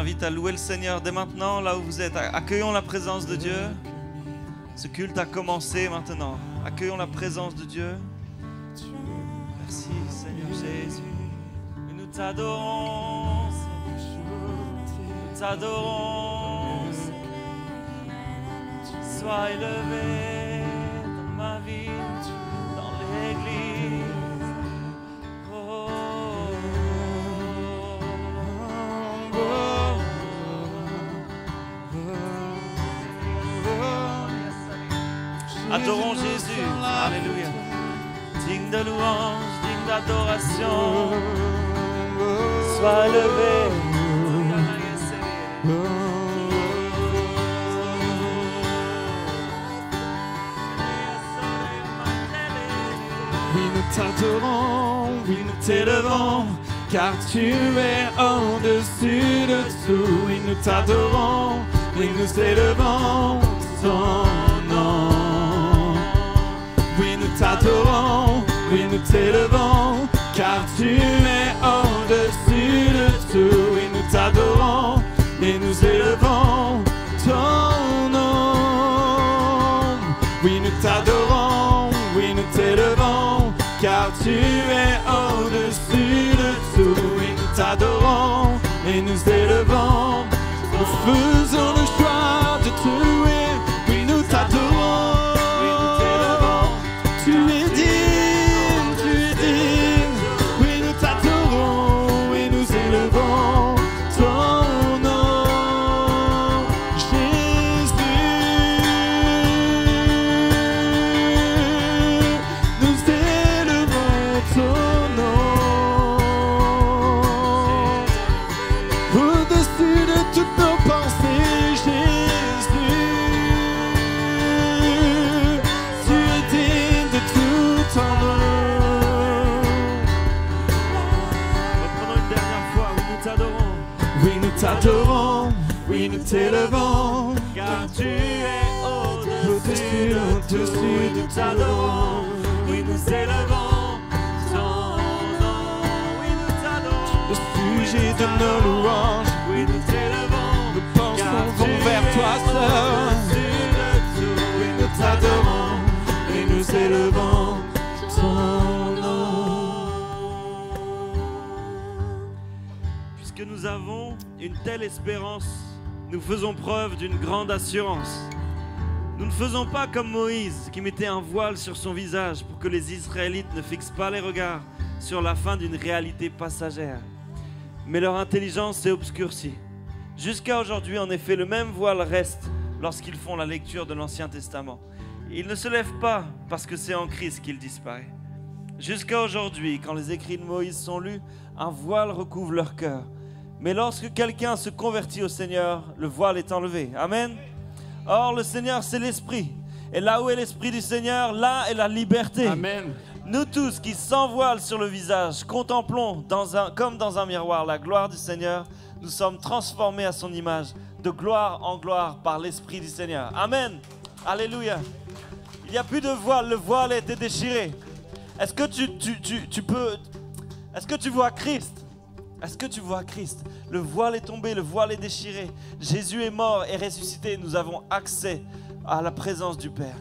invite à louer le Seigneur dès maintenant, là où vous êtes. Accueillons la présence de Dieu. Ce culte a commencé maintenant. Accueillons la présence de Dieu. Merci Seigneur Jésus. Et nous t'adorons. Nous t'adorons. Sois élevé dans ma vie, dans l'église. Oh, oh, oh. Adorons Jésus, alléluia. Digne de louange, digne d'adoration. Sois élevé. Oui, nous t'adorons, oui, nous t'élevons, car tu es au-dessus de tout. Oui, nous t'adorons, oui, nous élevons ton nom. Oui, nous t'adorons, oui, nous t'élevons, car tu es au-dessus de tout. Oui, nous t'adorons et nous élevons ton nom. Oui, nous t'adorons, oui, nous t'élevons, car tu es au-dessus de tout. Oui, nous t'adorons et nous élevons. Nous faisons le choix de te louer. Oui, nous t'adorons. Oui, nous t'élevons. Tu es digne, tu es digne. Oui, nous t'adorons et nous élevons ton nom, Jésus. Nous élevons ton nom au-dessus de toutes nos pensées, Jésus. Tu es digne de tout honneur. Reprenons une dernière fois, oui nous t'adorons. Oui, nous t'adorons, oui, nous t'élevons, Car tu es au-dessus de au-dessus tout. Oui de nous t'adorons, oui nous élevons ton nom. Oui nous t'adorons, le sujet de nos louanges. oui nous t'élevons. Nous pensons vers toi seul. Oui, nous t'adorons et nous élevons ton nom. Puisque nous avons une telle espérance, nous faisons preuve d'une grande assurance. Nous ne faisons pas comme Moïse qui mettait un voile sur son visage pour que les Israélites ne fixent pas les regards sur la fin d'une réalité passagère. Mais leur intelligence s'est obscurcie. Jusqu'à aujourd'hui, en effet, le même voile reste lorsqu'ils font la lecture de l'Ancien Testament. Il ne se lève pas parce que c'est en Christ qu'il disparaît. Jusqu'à aujourd'hui, quand les écrits de Moïse sont lus, un voile recouvre leur cœur. Mais lorsque quelqu'un se convertit au Seigneur, le voile est enlevé. Amen. Or, le Seigneur, c'est l'Esprit. Et là où est l'Esprit du Seigneur, là est la liberté. Amen. Nous tous qui sans voile sur le visage, contemplons comme dans un miroir la gloire du Seigneur, nous sommes transformés à son image, de gloire en gloire par l'Esprit du Seigneur. Amen. Alléluia. Il n'y a plus de voile, le voile a été déchiré. Est-ce que tu peux... Est-ce que tu vois Christ? Est-ce que tu vois Christ? Le voile est tombé, le voile est déchiré. Jésus est mort et ressuscité. Nous avons accès à la présence du Père.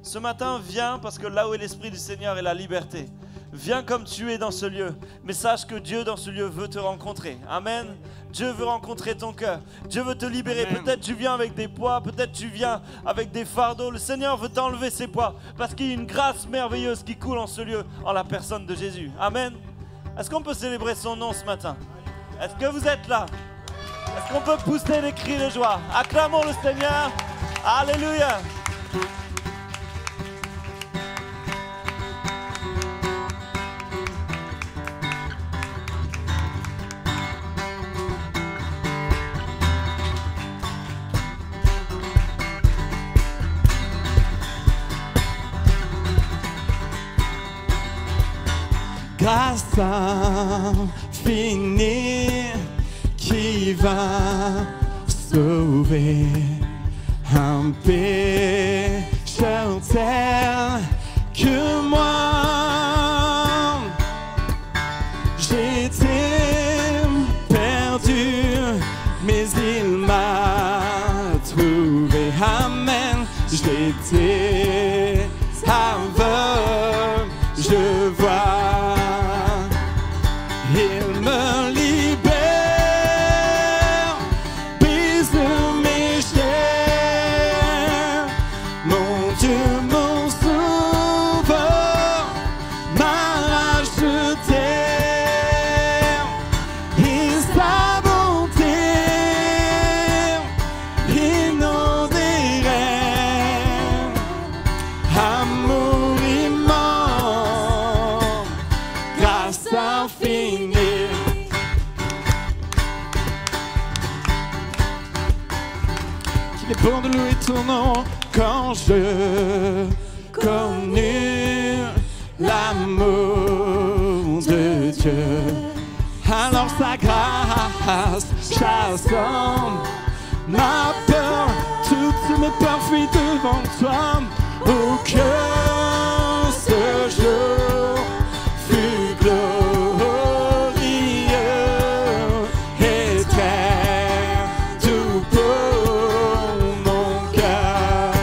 Ce matin, viens parce que là où est l'Esprit du Seigneur est la liberté. Viens comme tu es dans ce lieu. Mais sache que Dieu dans ce lieu veut te rencontrer. Amen. Dieu veut rencontrer ton cœur. Dieu veut te libérer. Peut-être tu viens avec des poids. Peut-être tu viens avec des fardeaux. Le Seigneur veut t'enlever ces poids. Parce qu'il y a une grâce merveilleuse qui coule en ce lieu, en la personne de Jésus. Amen. Est-ce qu'on peut célébrer son nom ce matin? Est-ce que vous êtes là? Est-ce qu'on peut pousser des cris de joie? Acclamons le Seigneur. Alléluia. Grâce infinie qui va sauver un pécheur tel que moi. J'étais perdu, mais j'étais aveugle, je vois. Il me libère, brise mes chaînes. Mon Dieu, mon sauveur, m'a racheté. Et sa bonté inonderait. Amour immense, grâce infinie. Qu'il est bon de louer ton nom quand je connus l'amour de Dieu. Alors sa grâce chassant ma peur, toutes mes peurs fuient devant toi. Oh que ce jour fut glorieux et très doux pour mon cœur.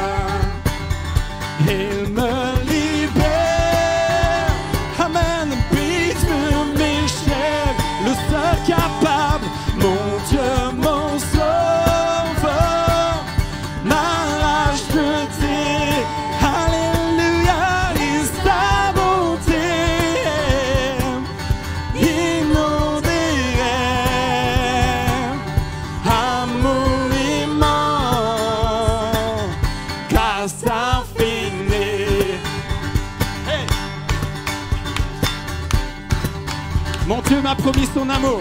Il me libère, amen, brise mes chaînes, le seul capable, mon Dieu, mon sauveur, m'a racheté. Alléluia, et sa bonté inonderait. Amour immense, grâce infinie. Hey. Mon Dieu m'a promis son amour.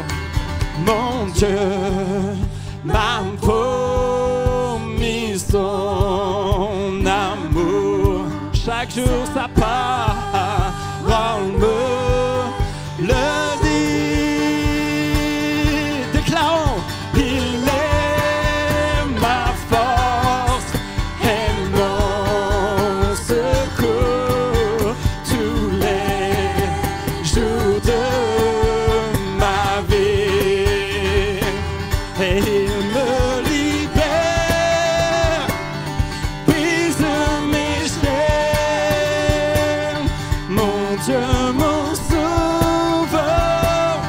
Mon Dieu m'a promis son amour. Chaque jour sa parole me le dit. Déclarons, il est ma force et mon secours tous les jours de ma vie. Et il me libère, brise mes chaînes. Mon Dieu, mon sauveur,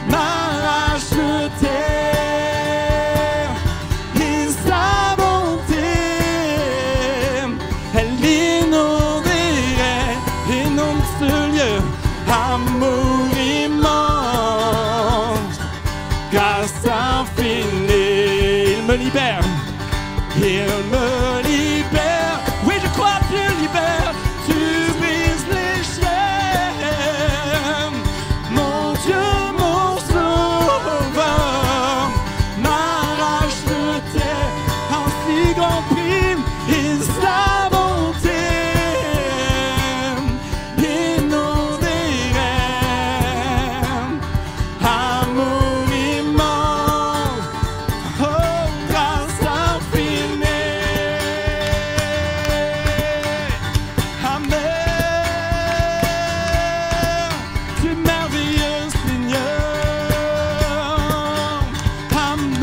m'a racheté. Et sa bonté, elle inonderait, inonde ce lieu. Amour immense, grâce infinie. Il me libère, il me libère. Oui, je crois, tu libères, tu brises les chaînes. Mon Dieu, mon sauveur, m'a racheté. Un si grand prix, et sa bonté inonderait. Amour immense, oh, grâce infinie. Amen. Tu es merveilleux, Seigneur. Amen.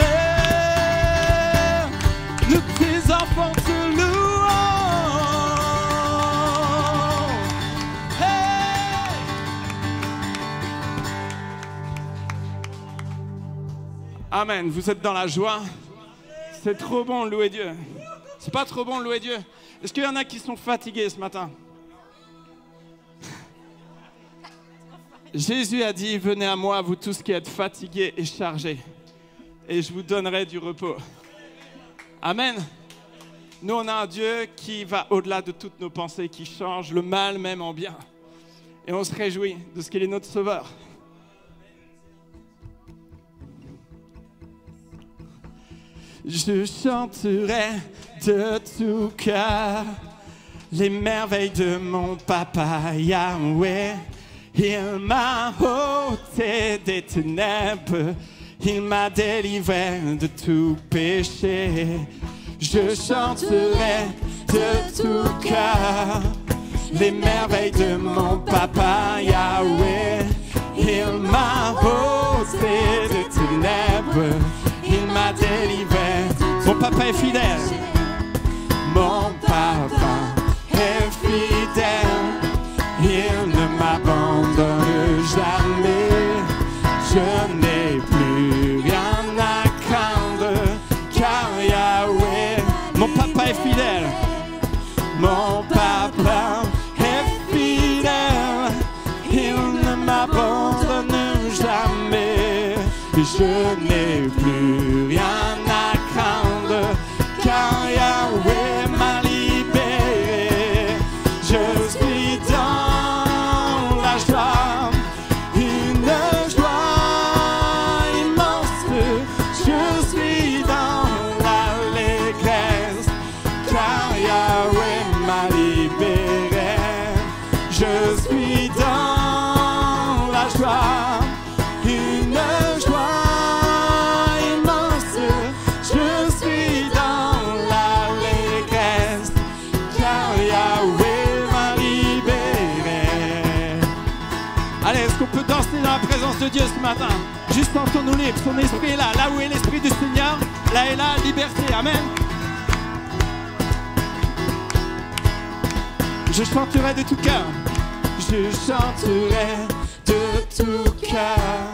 Nous, tes enfants, te louons. Hey. Amen. Vous êtes dans la joie. C'est trop bon de louer Dieu. C'est pas trop bon de louer Dieu. Est-ce qu'il y en a qui sont fatigués ce matin? Jésus a dit, venez à moi, vous tous qui êtes fatigués et chargés, et je vous donnerai du repos. Amen. Nous, on a un Dieu qui va au-delà de toutes nos pensées, qui change le mal même en bien. Et on se réjouit de ce qu'il est notre sauveur. Je chanterai de tout cœur les merveilles de mon papa Yahweh. Il m'a ôté des ténèbres, il m'a délivré de tout péché. Je chanterai de tout cœur les merveilles de mon papa Yahweh. Il m'a ôté des ténèbres, il m'a délivré. Mon papa est fidèle. Mon papa Mon papa est fidèle, il ne m'abandonne jamais. Je n'ai plus rien à craindre, car Yahweh m'a libéré. Je suis dans la joie, une joie immense. Je suis dans l'allégresse, car Yahweh m'a libéré. Je suis dans la joie, une joie immense. Je suis dans l'allégresse, car Yahweh m'a libéré. Allez, est-ce qu'on peut danser dans la présence de Dieu ce matin? Juste entends-nous libre, son esprit est là. Là où est l'esprit du Seigneur, là est la liberté. Amen. Je chanterai de tout cœur. Je chanterai de tout cœur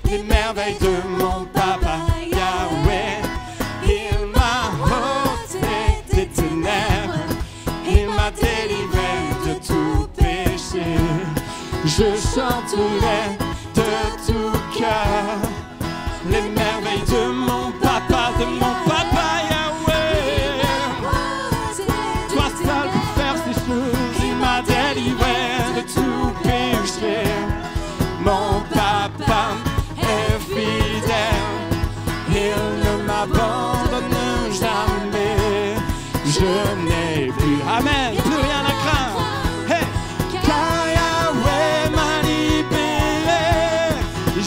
les merveilles de mon papa Yahweh. Il m'a ôté des ténèbres, il m'a délivré de tout péché. Je chanterai de tout cœur les merveilles de mon papa Yahweh. Toi seul peux faire ces choses, il m'a délivré de tout péché. Mon papa est fidèle, il ne m'abandonne jamais. Je n'ai plus, amen, plus rien à craindre. Hey! Car Yahweh m'a libéré. Je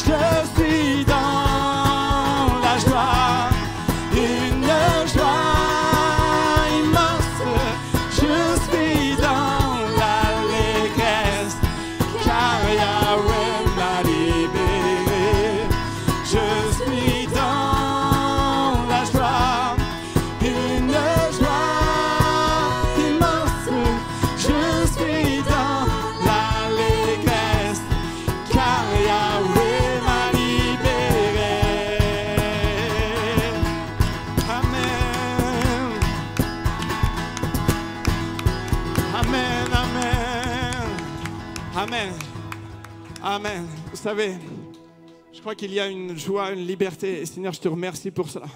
suis dans la joie, une joie immense. Je suis dans l'allégresse, car Yahweh m'a libéré. Je suis dans la joie, une joie immense. Je suis dans l'allégresse, car Yahweh m'a libéré. Amen. Amen, amen. Amen. Amen. Vous savez, je crois qu'il y a une joie, une liberté. Et Seigneur, je te remercie pour cela.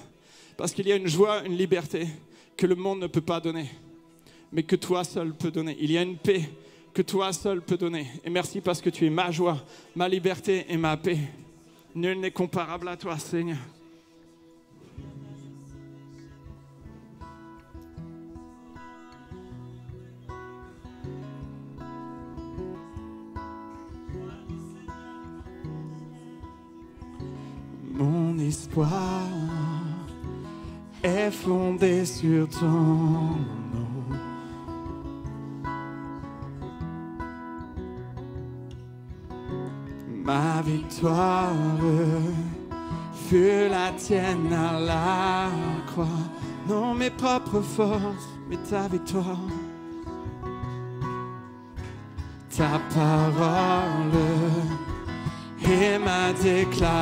Parce qu'il y a une joie, une liberté que le monde ne peut pas donner, mais que toi seul peux donner. Il y a une paix que toi seul peux donner. Et merci parce que tu es ma joie, ma liberté et ma paix. Nul n'est comparable à toi, Seigneur. Mon espoir est fondé sur ton nom. Ma victoire fut la tienne à la croix. Non mes propres forces, mais ta victoire. Ta parole et ma déclaration.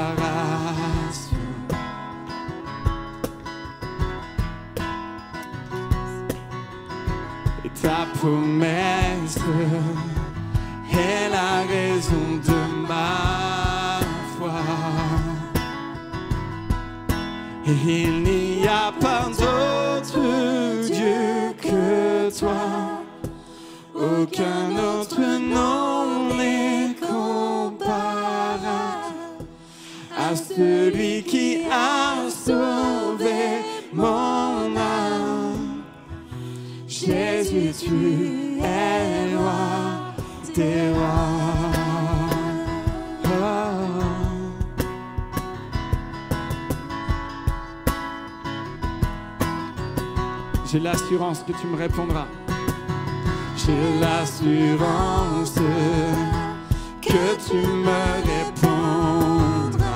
Et ta promesse est la raison de ma foi. Et il n'y a pas d'autre Dieu que toi. Aucun autre nom n'est comparable à celui qui a sauvé mon âme. Jésus, tu es roi des rois. Oh. J'ai l'assurance que tu me répondras. J'ai l'assurance que tu me répondras.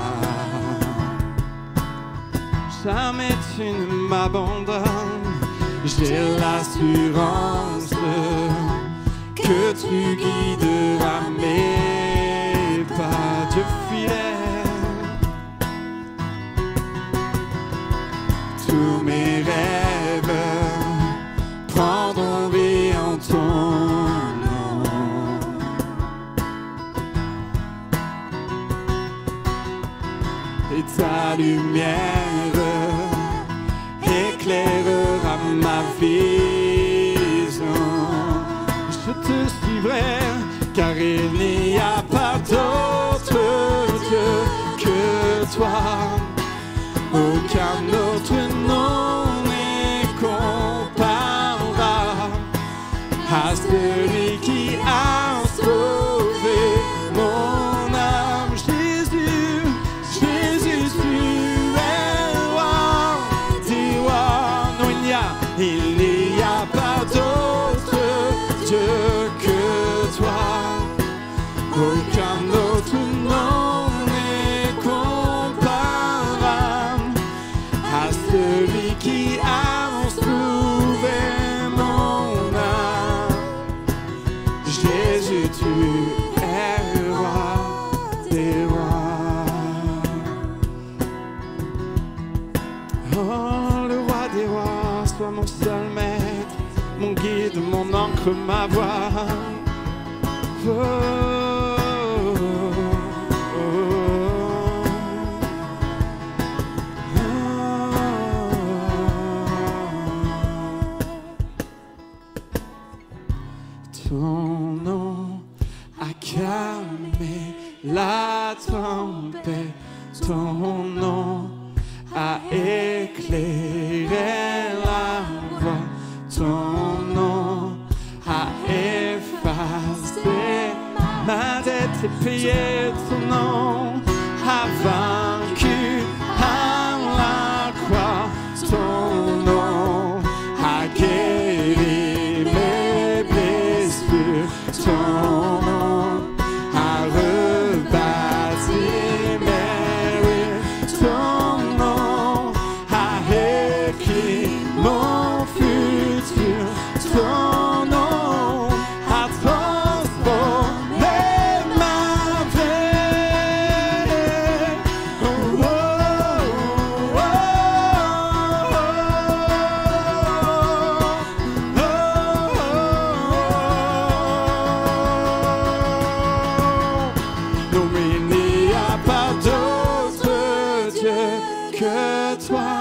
Jamais tu ne m'abandonnes. J'ai l'assurance que tu guideras mes pas. Dieu fidèle, tous mes rêves prendront vie. ta lumière éclairera ma vision. Je te suivrai, car il n'y a pas d'autre Dieu que toi. Aucun autre nom n'est comparable à celui qui a sauvé mon âme. Jésus, Jésus, tu es roi des rois. Non, il n'y a pas d'autre Dieu que toi. Aucun autre nom n'est comparable à celui qui a sauvé mon âme. Jésus, tu es roi des rois. Oh, le roi des rois, sois mon seul maître, mon guide, mon encre, ma voix. Oh, ton nom a calmé la tempête, ton nom a éclairé la voie, ton nom a effacé ma dette et payé, ton nom a vaincu à la croix, ton nom a guéri mes blessures, ton nom a rebâti mes rues, ton nom a écrit mon futur, ton nom a transformé ma vie. Oh, oh, oh, non, mais il n'y a pas d'autre Dieu que toi.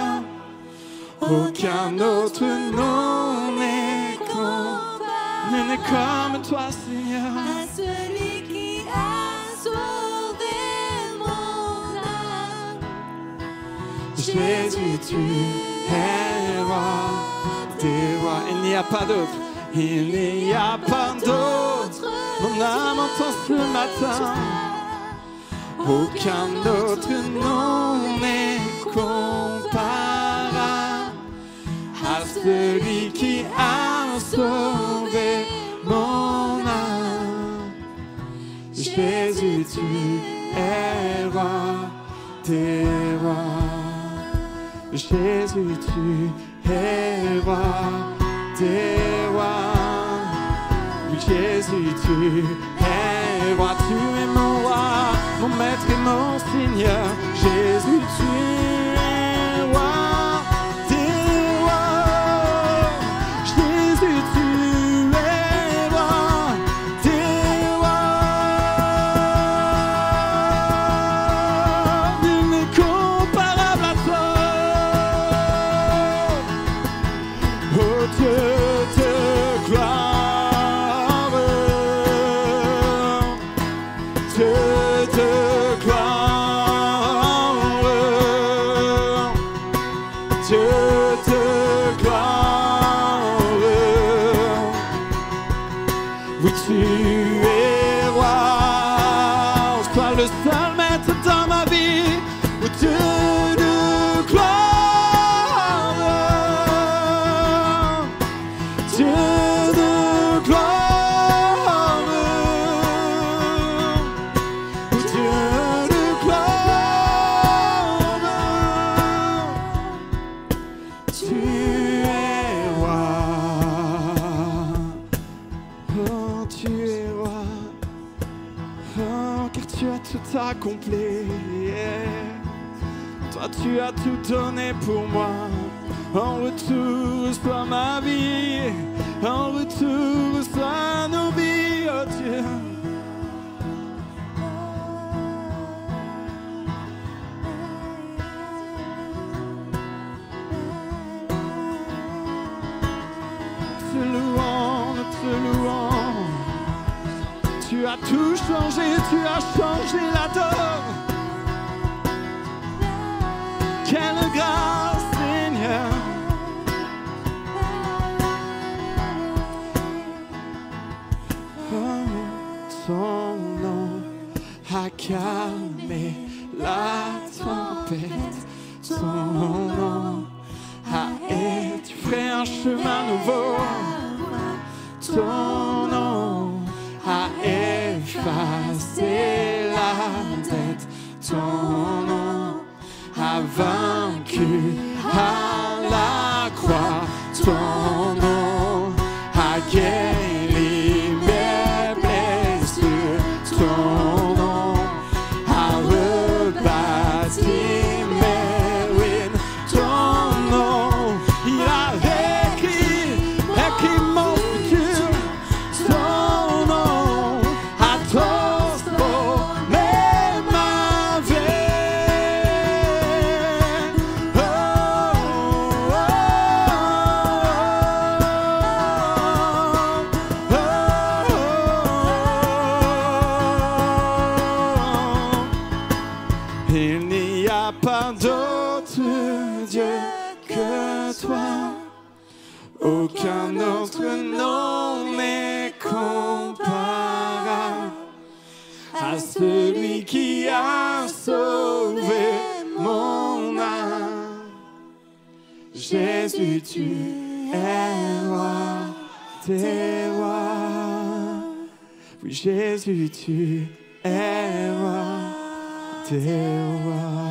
Aucun autre nom n'est comme toi, Seigneur. À celui qui a sauvé mon âme. Jésus, tu es roi des rois. Il n'y a pas d'autre. Il n'y a pas d'autre. Mon âme entend ce matin. Aucun autre nom n'est comparable à celui qui a sauvé mon âme. Jésus, tu es roi des rois. Jésus, tu es roi des rois. Jésus, tu es roi, tu es mon roi, mon maître et mon Seigneur. Jésus, tu es roi des rois. Jésus, tu es roi des rois. Nul n'est comparable à toi. Oh Dieu de gloire, Dieu de gloire, Dieu de gloire. Oui, tu es roi, toi le seul maître dans ma vie. Oh Dieu de gloire, Dieu de gloire, oh Dieu de gloire, tu es roi, oh tu es roi, oh car tu as tout accompli, toi tu as tout donné pour moi. En retour, reçois ma vie. En retour, reçois nos vies, oh Dieu. as tout changé, tu as changé la donne. Quelle grâce, Seigneur. Oh, ton nom a calmé la tempête. Ton nom a étouffé un chemin nouveau. Ton nom a effacé la dette. Ton nom a vaincu à la croix. Ton nom a guéri mes blessures. Ton nom a rebâti mes ruines. Ton nom, il a écrit mon futur. Ton nom a transformé ma vie. Oh, oh, oh, oh. Il n'y a pas d'autre Dieu que toi. Aucun autre nom n'est comparable à celui qui a sauvé mon âme. Jésus, tu es roi des rois. Oui, Jésus, tu es roi des rois.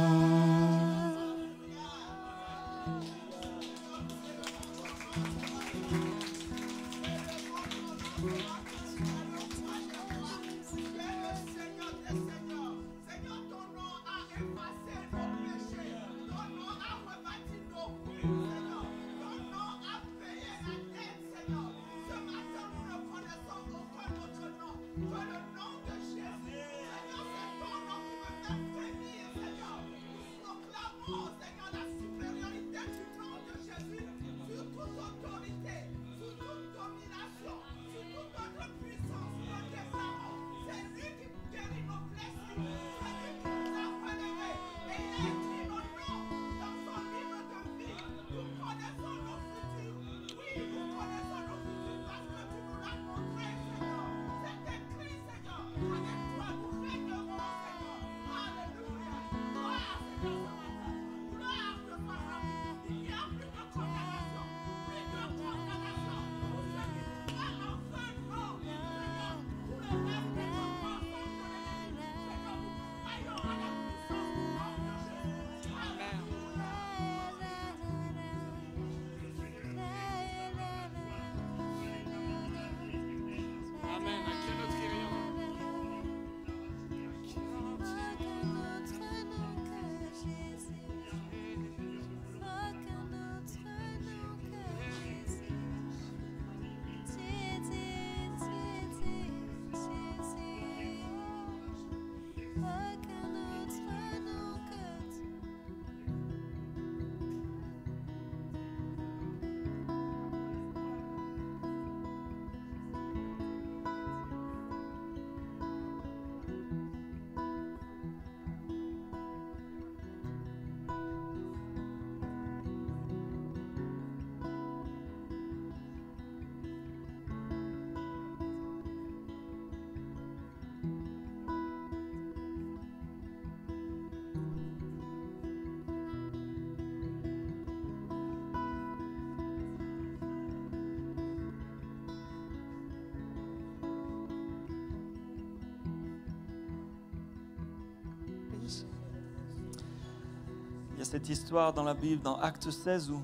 Il y a cette histoire dans la Bible, dans Acte 16, où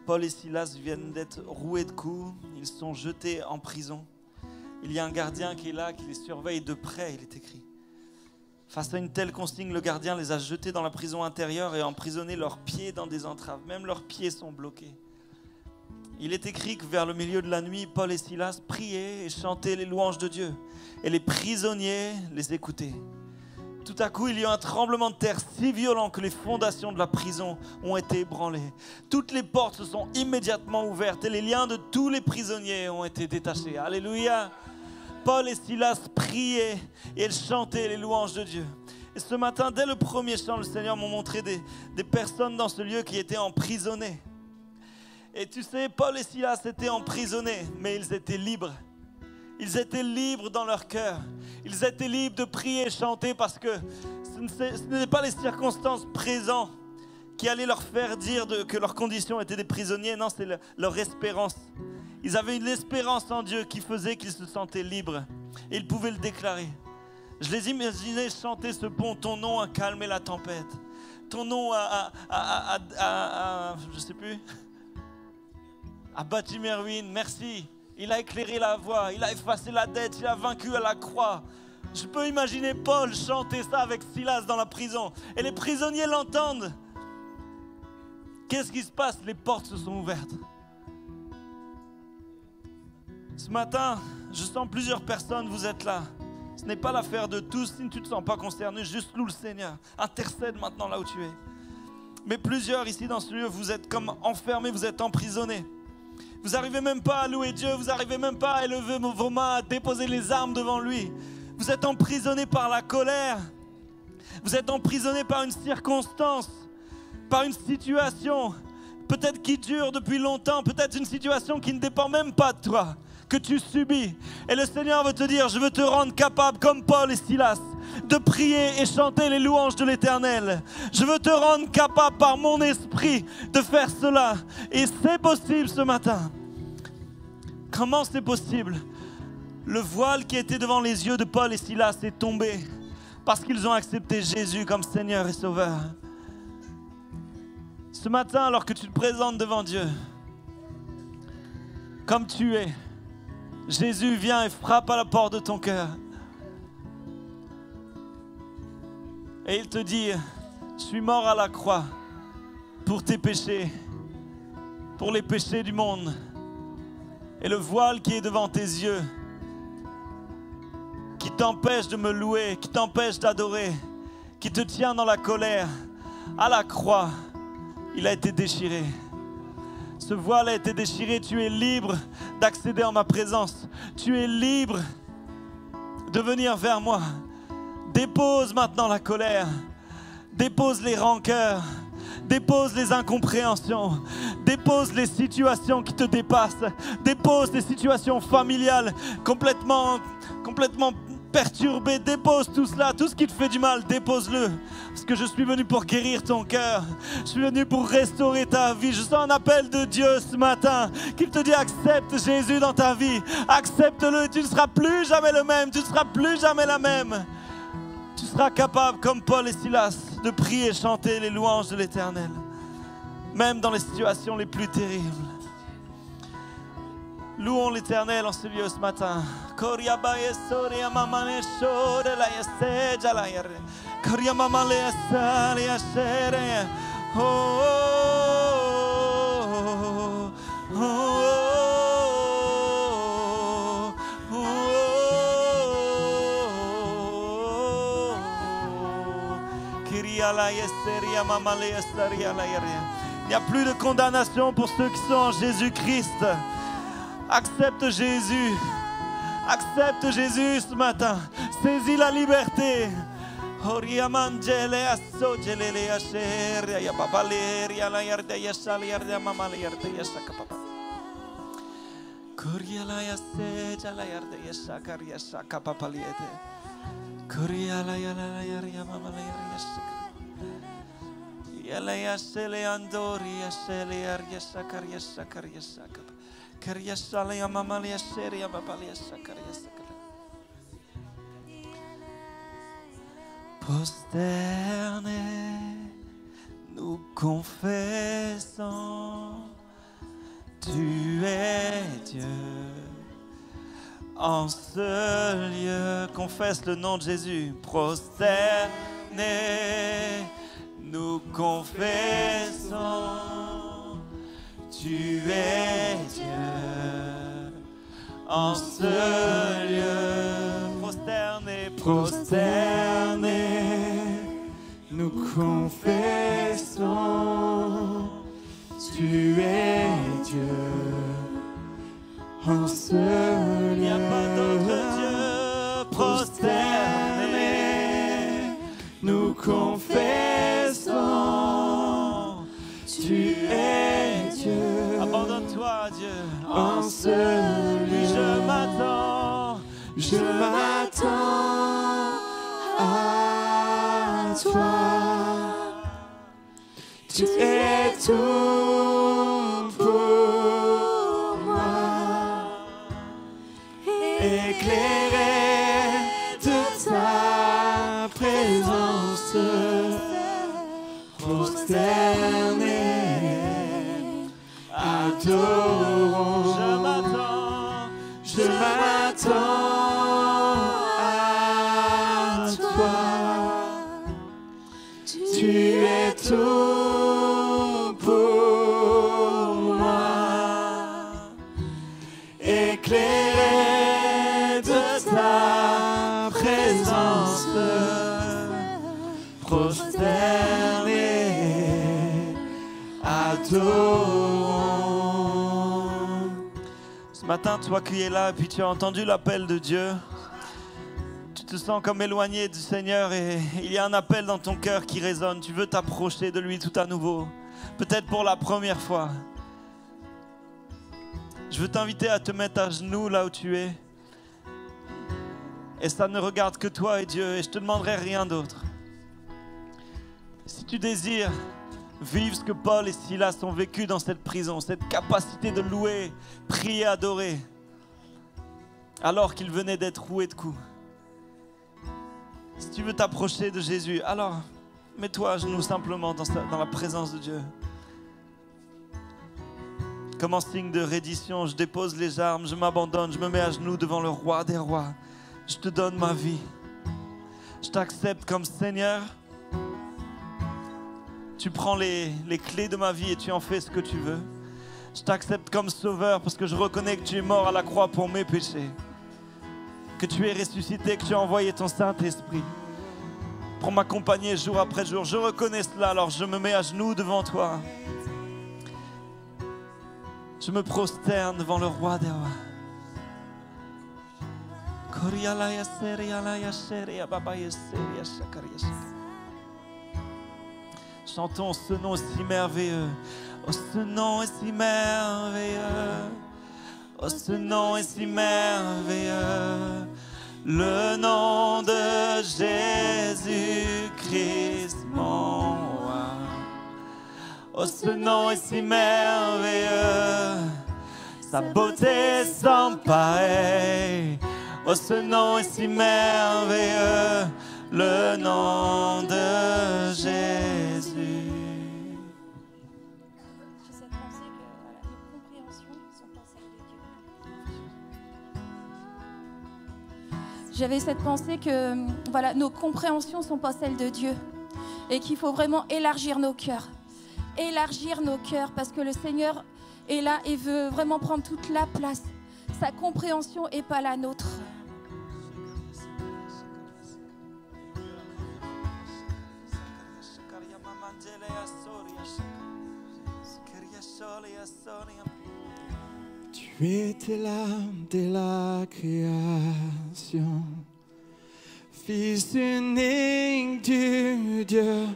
Paul et Silas viennent d'être roués de coups, ils sont jetés en prison. Il y a un gardien qui est là, qui les surveille de près, il est écrit. Face à une telle consigne, le gardien les a jetés dans la prison intérieure et a emprisonné leurs pieds dans des entraves. Même leurs pieds sont bloqués. Il est écrit que vers le milieu de la nuit, Paul et Silas priaient et chantaient les louanges de Dieu. Et les prisonniers les écoutaient. Tout à coup, il y a eu un tremblement de terre si violent que les fondations de la prison ont été ébranlées. Toutes les portes se sont immédiatement ouvertes et les liens de tous les prisonniers ont été détachés. Alléluia! Paul et Silas priaient et ils chantaient les louanges de Dieu. Et ce matin, dès le premier chant, le Seigneur m'a montré des personnes dans ce lieu qui étaient emprisonnées. Et tu sais, Paul et Silas étaient emprisonnés, mais ils étaient libres. Ils étaient libres dans leur cœur. Ils étaient libres de prier et chanter parce que ce n'étaient pas les circonstances présentes qui allaient leur faire dire que leurs conditions étaient des prisonniers. Non, c'est leur espérance. Ils avaient une espérance en Dieu qui faisait qu'ils se sentaient libres. Et ils pouvaient le déclarer. Je les imaginais chanter ce pont. Ton nom a calmé la tempête. Ton nom je sais plus, a bâti mes ruines. Merci. Il a éclairé la voie. Il a effacé la dette. Il a vaincu à la croix. Je peux imaginer Paul chanter ça avec Silas dans la prison. Et les prisonniers l'entendent. Qu'est-ce qui se passe? Les portes se sont ouvertes. Ce matin, je sens plusieurs personnes, vous êtes là. Ce n'est pas l'affaire de tous. Si tu ne te sens pas concerné, juste loue le Seigneur. Intercède maintenant là où tu es. Mais plusieurs ici dans ce lieu, vous êtes comme enfermés, vous êtes emprisonnés. Vous n'arrivez même pas à louer Dieu, vous n'arrivez même pas à élever vos mains, à déposer les armes devant lui. Vous êtes emprisonnés par la colère. Vous êtes emprisonnés par une circonstance, par une situation, peut-être qui dure depuis longtemps, peut-être une situation qui ne dépend même pas de toi, que tu subis. Et le Seigneur veut te dire, je veux te rendre capable, comme Paul et Silas, de prier et chanter les louanges de l'Éternel. Je veux te rendre capable par mon esprit de faire cela. Et c'est possible ce matin. Comment c'est possible? Le voile qui était devant les yeux de Paul et Silas est tombé parce qu'ils ont accepté Jésus comme Seigneur et Sauveur. Ce matin, alors que tu te présentes devant Dieu, comme tu es, Jésus vient et frappe à la porte de ton cœur. Et il te dit, je suis mort à la croix pour tes péchés, pour les péchés du monde. Et le voile qui est devant tes yeux, qui t'empêche de me louer, qui t'empêche d'adorer, qui te tient dans la colère, à la croix, il a été déchiré. Ce voile a été déchiré, tu es libre d'accéder en ma présence. Tu es libre de venir vers moi. Dépose maintenant la colère, dépose les rancœurs, dépose les incompréhensions, dépose les situations qui te dépassent, dépose les situations familiales complètement perturbées, dépose tout cela, tout ce qui te fait du mal, dépose-le. Parce que je suis venu pour guérir ton cœur, je suis venu pour restaurer ta vie. Je sens un appel de Dieu ce matin qui te dit accepte Jésus dans ta vie, accepte-le, tu ne seras plus jamais le même, tu ne seras plus jamais la même. Tu seras capable, comme Paul et Silas, de prier et chanter les louanges de l'Éternel, même dans les situations les plus terribles. Louons l'Éternel en ce lieu ce matin. Il n'y a plus de condamnation pour ceux qui sont en Jésus-Christ. Accepte Jésus. Accepte Jésus ce matin. Saisis la liberté. Prosternés, nous confessons, tu es Dieu. En ce lieu, confesse le nom de Jésus. Prosternés, nous confessons, tu es Dieu. En ce lieu, prosternés, nous confessons, tu es Dieu. En ce lieu, il n'y a pas d'autre Dieu. Je m'attends à toi. Tu es tout pour moi. Éclairé de ta présence, prosterné, adorons. Je m'attends à toi. Tu es tout pour moi. Éclairé de ta présence, prosterné, adorons. Ce matin, toi qui es là, puis tu as entendu l'appel de Dieu, tu te sens comme éloigné du Seigneur et il y a un appel dans ton cœur qui résonne. Tu veux t'approcher de lui tout à nouveau, peut-être pour la première fois. Je veux t'inviter à te mettre à genoux là où tu es. Et ça ne regarde que toi et Dieu, et je te demanderai rien d'autre. Si tu désires vivre ce que Paul et Silas ont vécu dans cette prison, cette capacité de louer, prier, adorer, alors qu'ils venaient d'être roués de coups. Si tu veux t'approcher de Jésus, alors mets-toi à genoux simplement dans la présence de Dieu. Comme en signe de reddition, je dépose les armes, je m'abandonne, je me mets à genoux devant le roi des rois. Je te donne ma vie. Je t'accepte comme Seigneur. Tu prends les clés de ma vie et tu en fais ce que tu veux. Je t'accepte comme sauveur parce que je reconnais que tu es mort à la croix pour mes péchés. Que tu es ressuscité, que tu as envoyé ton Saint-Esprit pour m'accompagner jour après jour. Je reconnais cela, alors je me mets à genoux devant toi. Je me prosterne devant le roi des rois. Chantons ce nom si merveilleux. Oh, ce nom est si merveilleux. Oh, ce nom est si merveilleux. Le nom de Jésus-Christ, mon roi. Oh, ce nom est si merveilleux. Sa beauté sans pareil. Oh, ce nom est si merveilleux. Le nom de Jésus. J'ai cette pensée que voilà, nos compréhensions ne sont pas celles de Dieu. J'avais cette pensée que voilà, nos compréhensions ne sont pas celles de Dieu et qu'il faut vraiment élargir nos cœurs. Élargir nos cœurs parce que le Seigneur est là et veut vraiment prendre toute la place. Sa compréhension n'est pas la nôtre. Tu étais là dès la création, Fils unique du Dieu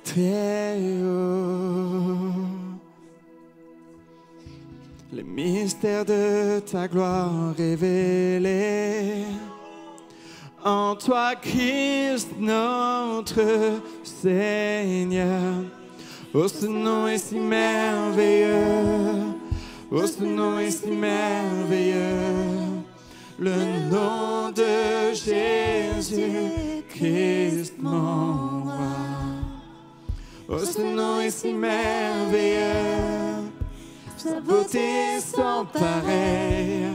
très haut. Les mystères de ta gloire révélés en toi, Christ, notre Seigneur. Oh, ce nom est si merveilleux. Oh, ce nom est si merveilleux. Le nom de Jésus, Christ, mon roi. Oh, ce nom est si merveilleux. Sa beauté sans pareil.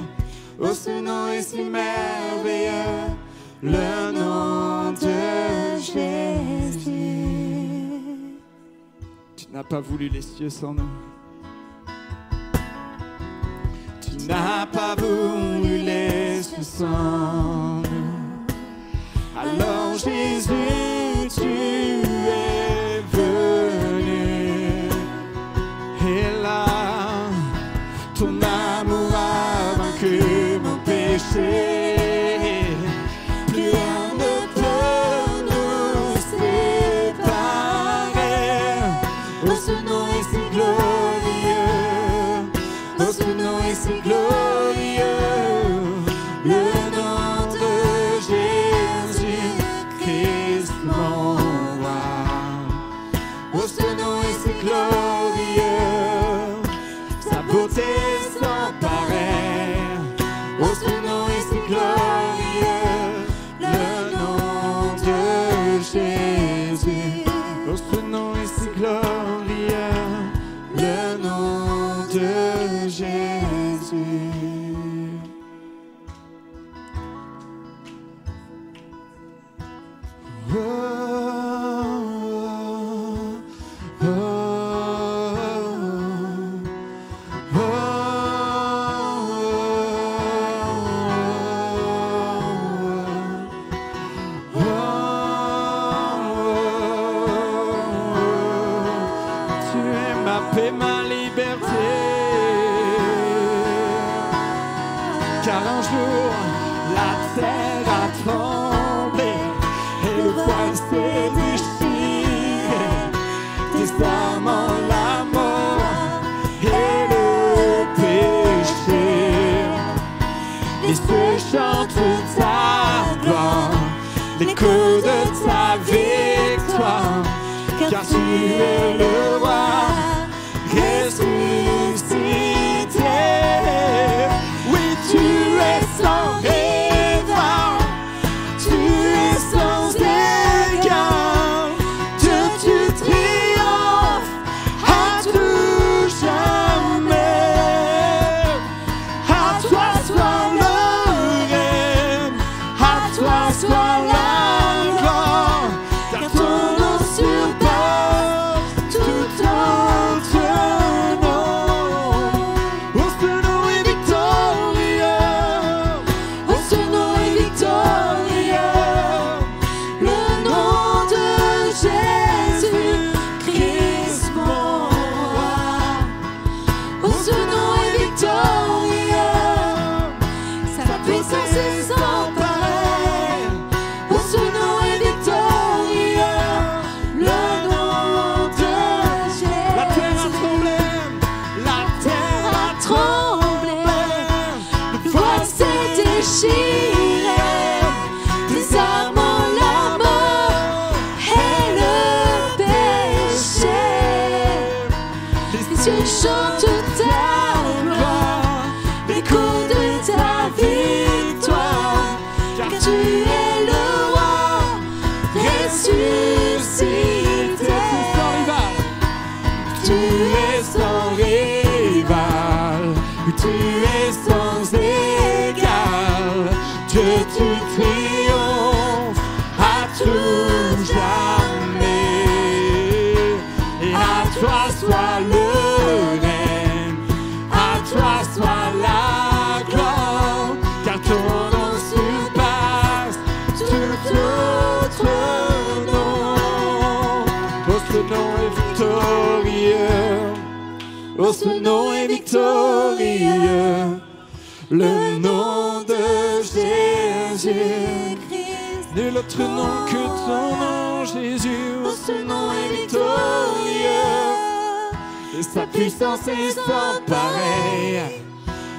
Oh, ce nom est si merveilleux. Le nom de Jésus. Tu n'as pas voulu les cieux sans nous. Tu n'as pas voulu les cieux sans nous. Alors Jésus, tu es venu. Et là, ton amour a vaincu mon péché. Si glorieux, le nom de Car un jour, la terre a tremblé et le voile s'est déchiré, désarmant la mort et le péché. Les cieux chantent ta gloire, l'écho de ta victoire, car tu es le roi ressuscité. Oui, tu es sans rival, tu es sans égard. Dieu, tu triomphes à tout jamais. À toi soit le règne, à toi soit la gloire, car ton nom surpasse tout autre nom. Oh, ce nom est victorieux, oh, ce nom est victorieux, le nom de Jésus-Christ mon roi. Oh, ce nom est victorieux, sa puissance est sans pareil. Oh, ce nom est victorieux, le nom de Jésus. La terre a tremblé, la terre a tremblé, le voile s'est déchiré, désarmant la mort et le péché. Les cieux chantent ta gloire, l'écho de ta victoire, car tu es le roi ressuscité. Tu es sans rival, tu es sans égal. Dieu, tu triomphes à tout jamais. Et à toi soit le règne, à toi soit la gloire, car ton nom surpasse tout autre nom. Oh, ce nom est victorieux, oh, ce nom est victorieux, le nom de Jésus-Christ. Nul autre nom que ton nom, Jésus. Oh, ce nom est victorieux, et sa puissance est sans pareil.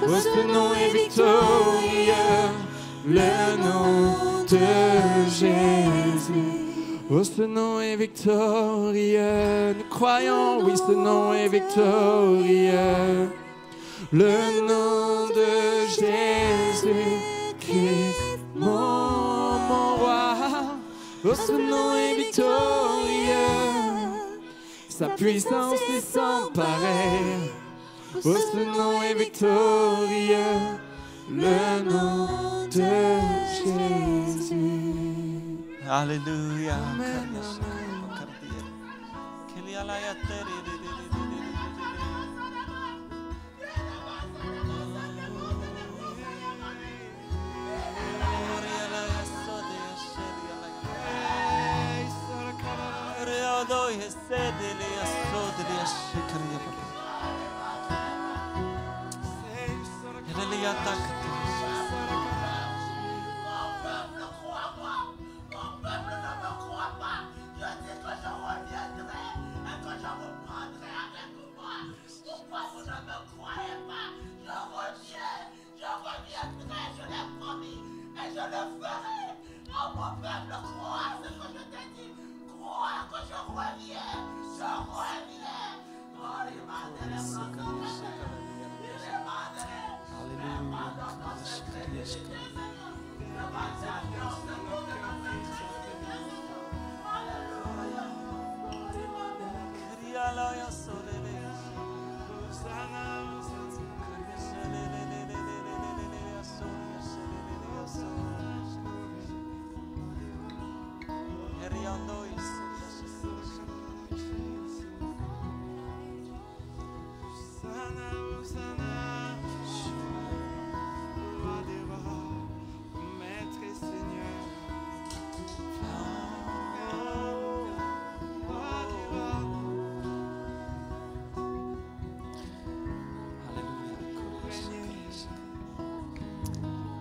Oh, ce nom est victorieux, le nom de Jésus. Oh, ce nom est victorieux, nous croyons, oui, ce nom est victorieux, le nom de Jésus-Christ, mon roi. Oh, ce nom est victorieux, sa puissance est sans pareil. Oh, ce nom est victorieux, le nom de Jésus. Alléluia.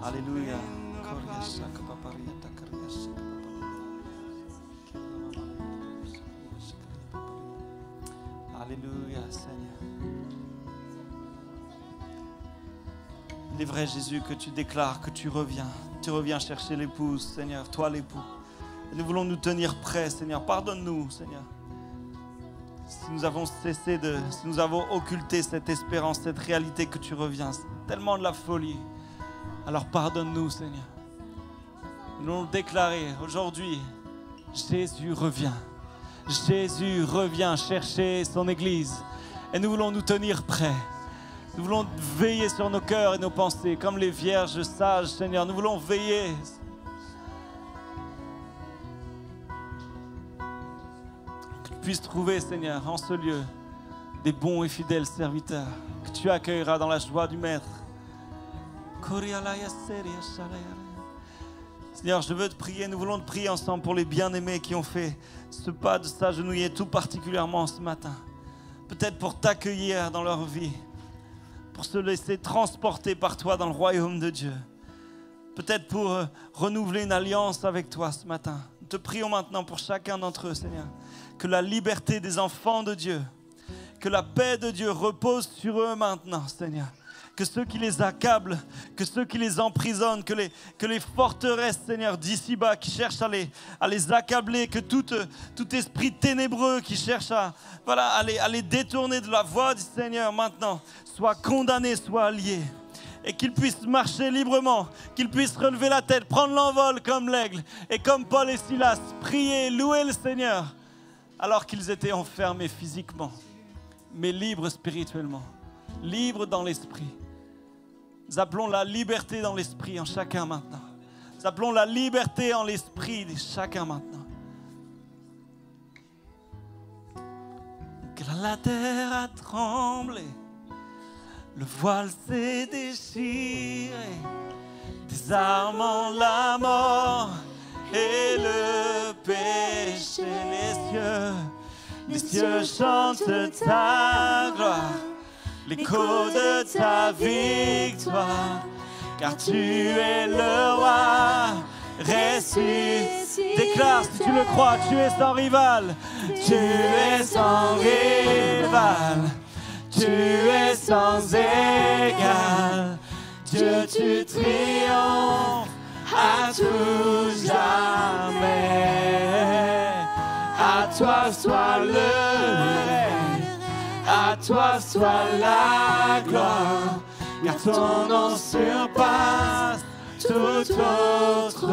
Alléluia. Alléluia, Seigneur. Il est vrai, Jésus, que tu déclares que tu reviens. Tu reviens chercher l'épouse, Seigneur, toi l'époux. Et nous voulons nous tenir prêts, Seigneur. Pardonne-nous, Seigneur. Si nous avons si nous avons occulté cette espérance, cette réalité que tu reviens, c'est tellement de la folie. Alors pardonne-nous, Seigneur. Nous voulons déclarer aujourd'hui, Jésus revient. Jésus revient chercher son Église. Et nous voulons nous tenir prêts. Nous voulons veiller sur nos cœurs et nos pensées, comme les vierges sages, Seigneur. Nous voulons veiller. Que tu puisses trouver, Seigneur, en ce lieu, des bons et fidèles serviteurs que tu accueilleras dans la joie du Maître. Seigneur, je veux te prier, nous voulons te prier ensemble pour les bien-aimés qui ont fait ce pas de s'agenouiller tout particulièrement ce matin. Peut-être pour t'accueillir dans leur vie, pour se laisser transporter par toi dans le royaume de Dieu. Peut-être pour renouveler une alliance avec toi ce matin. Nous te prions maintenant pour chacun d'entre eux, Seigneur, que la liberté des enfants de Dieu, que la paix de Dieu repose sur eux maintenant, Seigneur. Que ceux qui les accablent, que ceux qui les emprisonnent, que les forteresses, Seigneur, d'ici-bas qui cherchent à les accabler, que tout esprit ténébreux qui cherche à les détourner de la voie du Seigneur maintenant, soit condamné, soit lié. Et qu'ils puissent marcher librement, qu'ils puissent relever la tête, prendre l'envol comme l'aigle. Et comme Paul et Silas, prier, louer le Seigneur, alors qu'ils étaient enfermés physiquement, mais libres spirituellement, libres dans l'esprit. Nous appelons la liberté dans l'esprit en chacun maintenant. Nous appelons la liberté en l'esprit de chacun maintenant. Que la terre a tremblé, le voile s'est déchiré, désarmant la mort et le péché. Les cieux chantent ta gloire. L'écho de ta victoire, car tu es le roi ressuscité. Déclare si tu le crois, tu es sans rival. Tu es sans rival. Tu es sans égal. Dieu, tu triomphes à tout jamais. À toi soit le règne. À toi soit la gloire, car ton nom surpasse tout autre.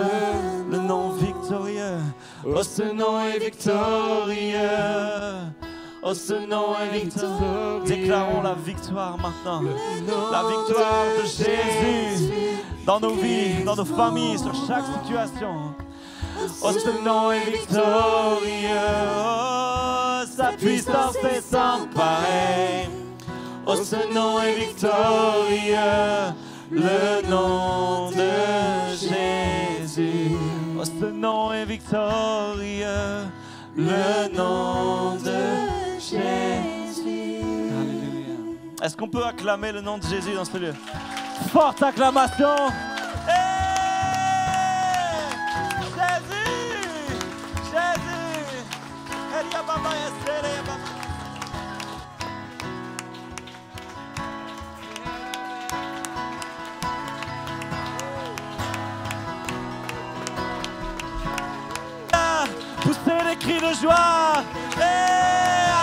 Le nom victorieux, oh ce nom est victorieux, oh ce nom est victorieux. Déclarons la victoire maintenant, la victoire de Jésus dans nos vies, dans nos familles, sur chaque situation. Oh ce nom est victorieux, oh, sa puissance est sans pareil. Oh ce nom est victorieux, le nom de Jésus. Oh ce nom est victorieux, le nom de Jésus. Alléluia. Est-ce qu'on peut acclamer le nom de Jésus dans ce lieu? Forte acclamation. Poussez des cris de joie.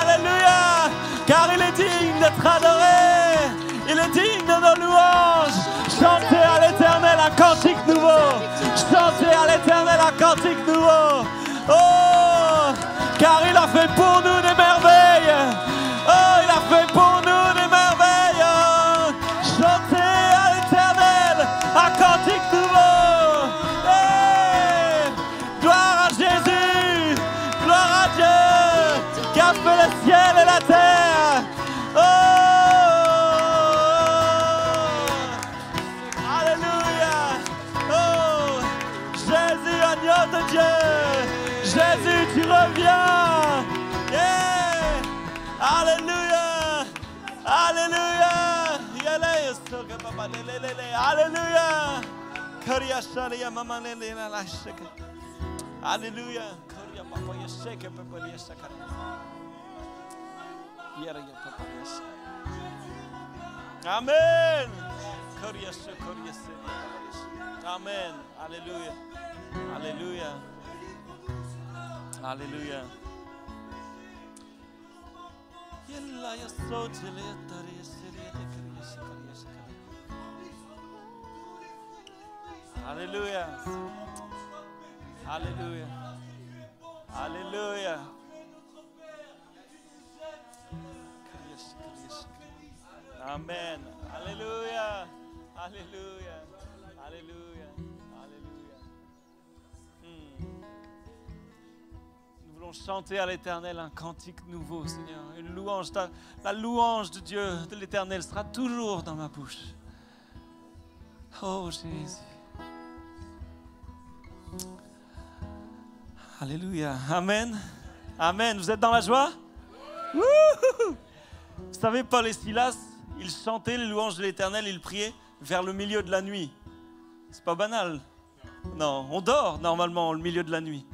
Alléluia. Car il est digne d'être adoré. Il est digne de nos louanges. Chantez à l'Éternel un cantique nouveau. Chantez à l'Éternel un cantique nouveau. Oh, car il a fait pour nous des merveilles. Oh, il a fait pour nous des merveilles. Chantez à l'Éternel un cantique nouveau. Gloire à Jésus. l'agneau de Dieu. Jésus, tu reviens. Yeah. Alléluia. Alléluia. Alléluia. Alléluia. Amen. Amen. Alléluia. Alléluia. Alléluia. Alléluia. Alléluia. Alléluia. Amen. Alléluia. Alléluia. Alléluia. Alléluia. Nous voulons chanter à l'Éternel un cantique nouveau, Seigneur. Une louange. La louange de Dieu, de l'Éternel, sera toujours dans ma bouche. Oh Jésus. Alléluia. Amen. Amen. Vous êtes dans la joie? Wouhou! Vous savez, Paul et Silas, ils chantaient les louanges de l'Éternel, ils priaient vers le milieu de la nuit. C'est pas banal. Non, on dort normalement au milieu de la nuit.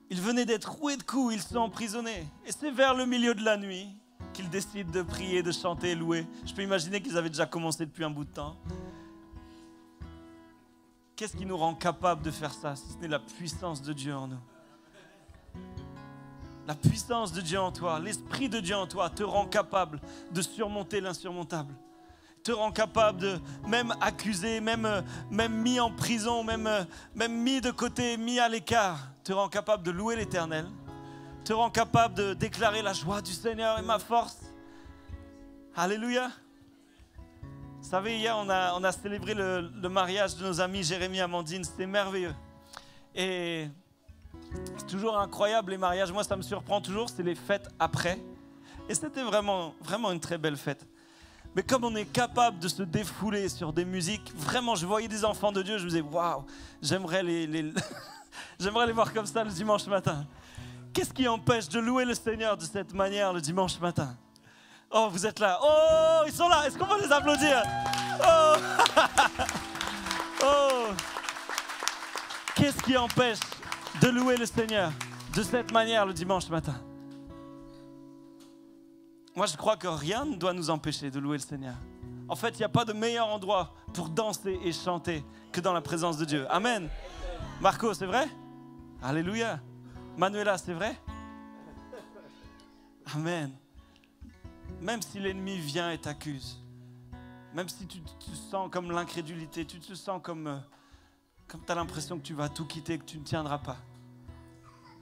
Ils venaient d'être roués de coups, ils sont emprisonnés. Et c'est vers le milieu de la nuit qu'ils décident de prier, de chanter, louer. Je peux imaginer qu'ils avaient déjà commencé depuis un bout de temps. Qu'est-ce qui nous rend capables de faire ça, si ce n'est la puissance de Dieu en nous? La puissance de Dieu en toi, l'Esprit de Dieu en toi te rend capable de surmonter l'insurmontable. Te rend capable de même accuser, même mis en prison, même mis de côté, mis à l'écart. Te rend capable de louer l'Éternel. Te rend capable de déclarer la joie du Seigneur est ma force. Alléluia. Vous savez, hier, on a célébré le mariage de nos amis Jérémy et Amandine. C'était merveilleux. Et c'est toujours incroyable, les mariages. Moi, ça me surprend toujours. C'est les fêtes après. Et c'était vraiment, vraiment une très belle fête. Mais comme on est capable de se défouler sur des musiques, vraiment, je voyais des enfants de Dieu. Je me disais, waouh, j'aimerais j'aimerais les voir comme ça le dimanche matin. Qu'est-ce qui empêche de louer le Seigneur de cette manière le dimanche matin? Oh, vous êtes là. Oh, ils sont là. Est-ce qu'on peut les applaudir? Oh, oh. Qu'est-ce qui empêche de louer le Seigneur de cette manière le dimanche matin? Moi, je crois que rien ne doit nous empêcher de louer le Seigneur. En fait, il n'y a pas de meilleur endroit pour danser et chanter que dans la présence de Dieu. Amen. Marco, c'est vrai? Alléluia. Manuela, c'est vrai? Amen. Même si l'ennemi vient et t'accuse, même si tu te sens comme l'incrédulité, tu te sens comme tu as l'impression que tu vas tout quitter, que tu ne tiendras pas.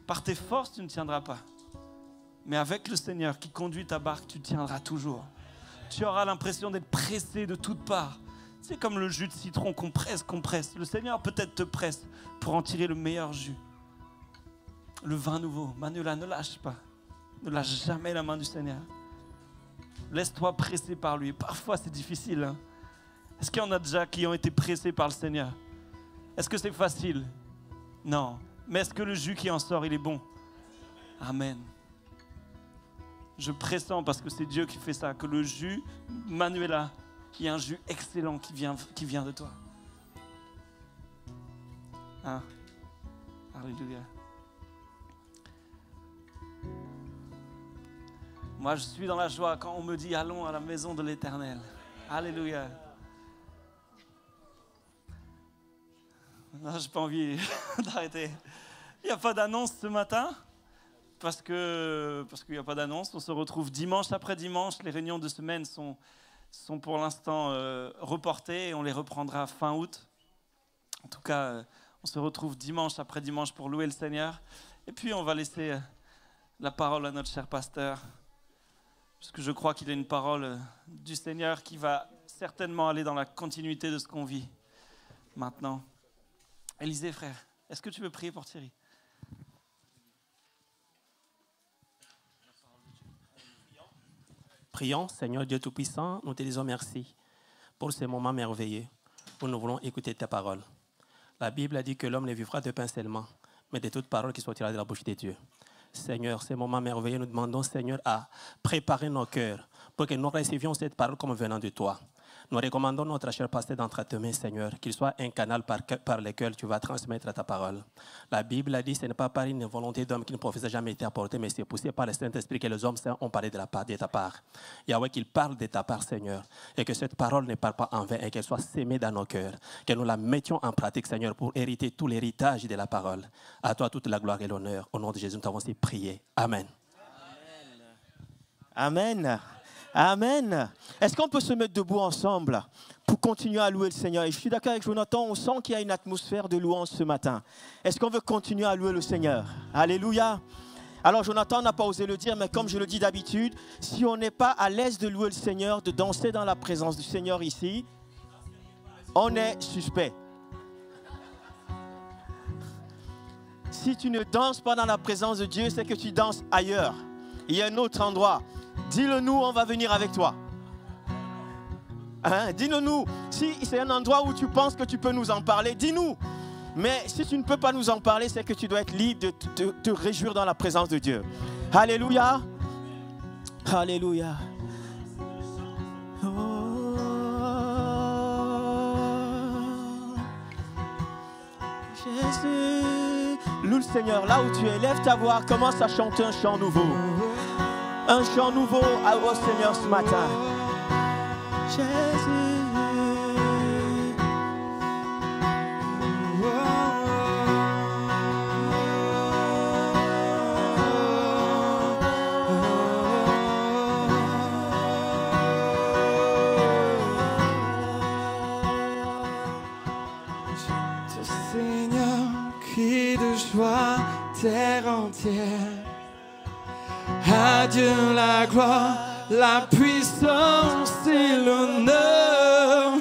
Par tes forces, tu ne tiendras pas. Mais avec le Seigneur qui conduit ta barque, tu tiendras toujours. Tu auras l'impression d'être pressé de toutes parts. C'est comme le jus de citron qu'on presse. Le Seigneur peut-être te presse pour en tirer le meilleur jus. Le vin nouveau. Manuela, ne lâche pas. Ne lâche jamais la main du Seigneur. Laisse-toi presser par lui. Parfois, c'est difficile. Hein? Est-ce qu'il y en a déjà qui ont été pressés par le Seigneur? Est-ce que c'est facile? Non. Mais est-ce que le jus qui en sort, il est bon? Amen. Je pressens, parce que c'est Dieu qui fait ça, que le jus, Manuela, il y a un jus excellent qui vient de toi. Hein? Alléluia. Moi, je suis dans la joie quand on me dit « Allons à la maison de l'Éternel ». Alléluia. Non, j'ai pas envie d'arrêter. Il n'y a pas d'annonce ce matin parce qu'il n'y a pas d'annonce. On se retrouve dimanche après dimanche. Les réunions de semaine sont pour l'instant reportées et on les reprendra fin août. En tout cas, on se retrouve dimanche après dimanche pour louer le Seigneur. Et puis, on va laisser la parole à notre cher pasteur. Parce que je crois qu'il a une parole du Seigneur qui va certainement aller dans la continuité de ce qu'on vit maintenant. Élisée, frère, est-ce que tu veux prier pour Thierry? Prions, Seigneur Dieu Tout-Puissant, nous te disons merci pour ce moment merveilleux où nous voulons écouter ta parole. La Bible a dit que l'homme ne vivra de pain seulement, mais de toute parole qui sortira de la bouche de Dieu. Seigneur, ces moments merveilleux, nous demandons, Seigneur, à préparer nos cœurs pour que nous recevions cette parole comme venant de toi. Nous recommandons notre cher pasteur d'entre tes mains, Seigneur, qu'il soit un canal par lequel tu vas transmettre ta parole. La Bible a dit que ce n'est pas par une volonté d'homme qui ne professe jamais été apporté, mais c'est poussé par le Saint-Esprit que les hommes saints ont parlé de ta part. Yahweh, qu'il parle de ta part, Seigneur, et que cette parole ne parle pas en vain et qu'elle soit sémée dans nos cœurs. Que nous la mettions en pratique, Seigneur, pour hériter tout l'héritage de la parole. À toi toute la gloire et l'honneur. Au nom de Jésus, nous t'avons ainsi prié. Amen. Amen. Amen. Est-ce qu'on peut se mettre debout ensemble pour continuer à louer le Seigneur? Et je suis d'accord avec Jonathan, on sent qu'il y a une atmosphère de louange ce matin. Est-ce qu'on veut continuer à louer le Seigneur? Alléluia. Alors Jonathan n'a pas osé le dire, mais comme je le dis d'habitude, si on n'est pas à l'aise de louer le Seigneur, de danser dans la présence du Seigneur ici, on est suspect. Si tu ne danses pas dans la présence de Dieu, c'est que tu danses ailleurs. Il y a un autre endroit. Dis-le nous, on va venir avec toi. Hein? Dis-le nous. Si c'est un endroit où tu penses que tu peux nous en parler, dis-nous. Mais si tu ne peux pas nous en parler, c'est que tu dois être libre de te réjouir dans la présence de Dieu. Alléluia. Alléluia. Oh. Jésus. Loue le Seigneur. Là où tu es, lève ta voix, commence à chanter un chant nouveau. Un chant nouveau au Seigneur ce matin. Jésus. Seigneur, crie de joie, terre entière. À Dieu la gloire, la puissance et l'honneur.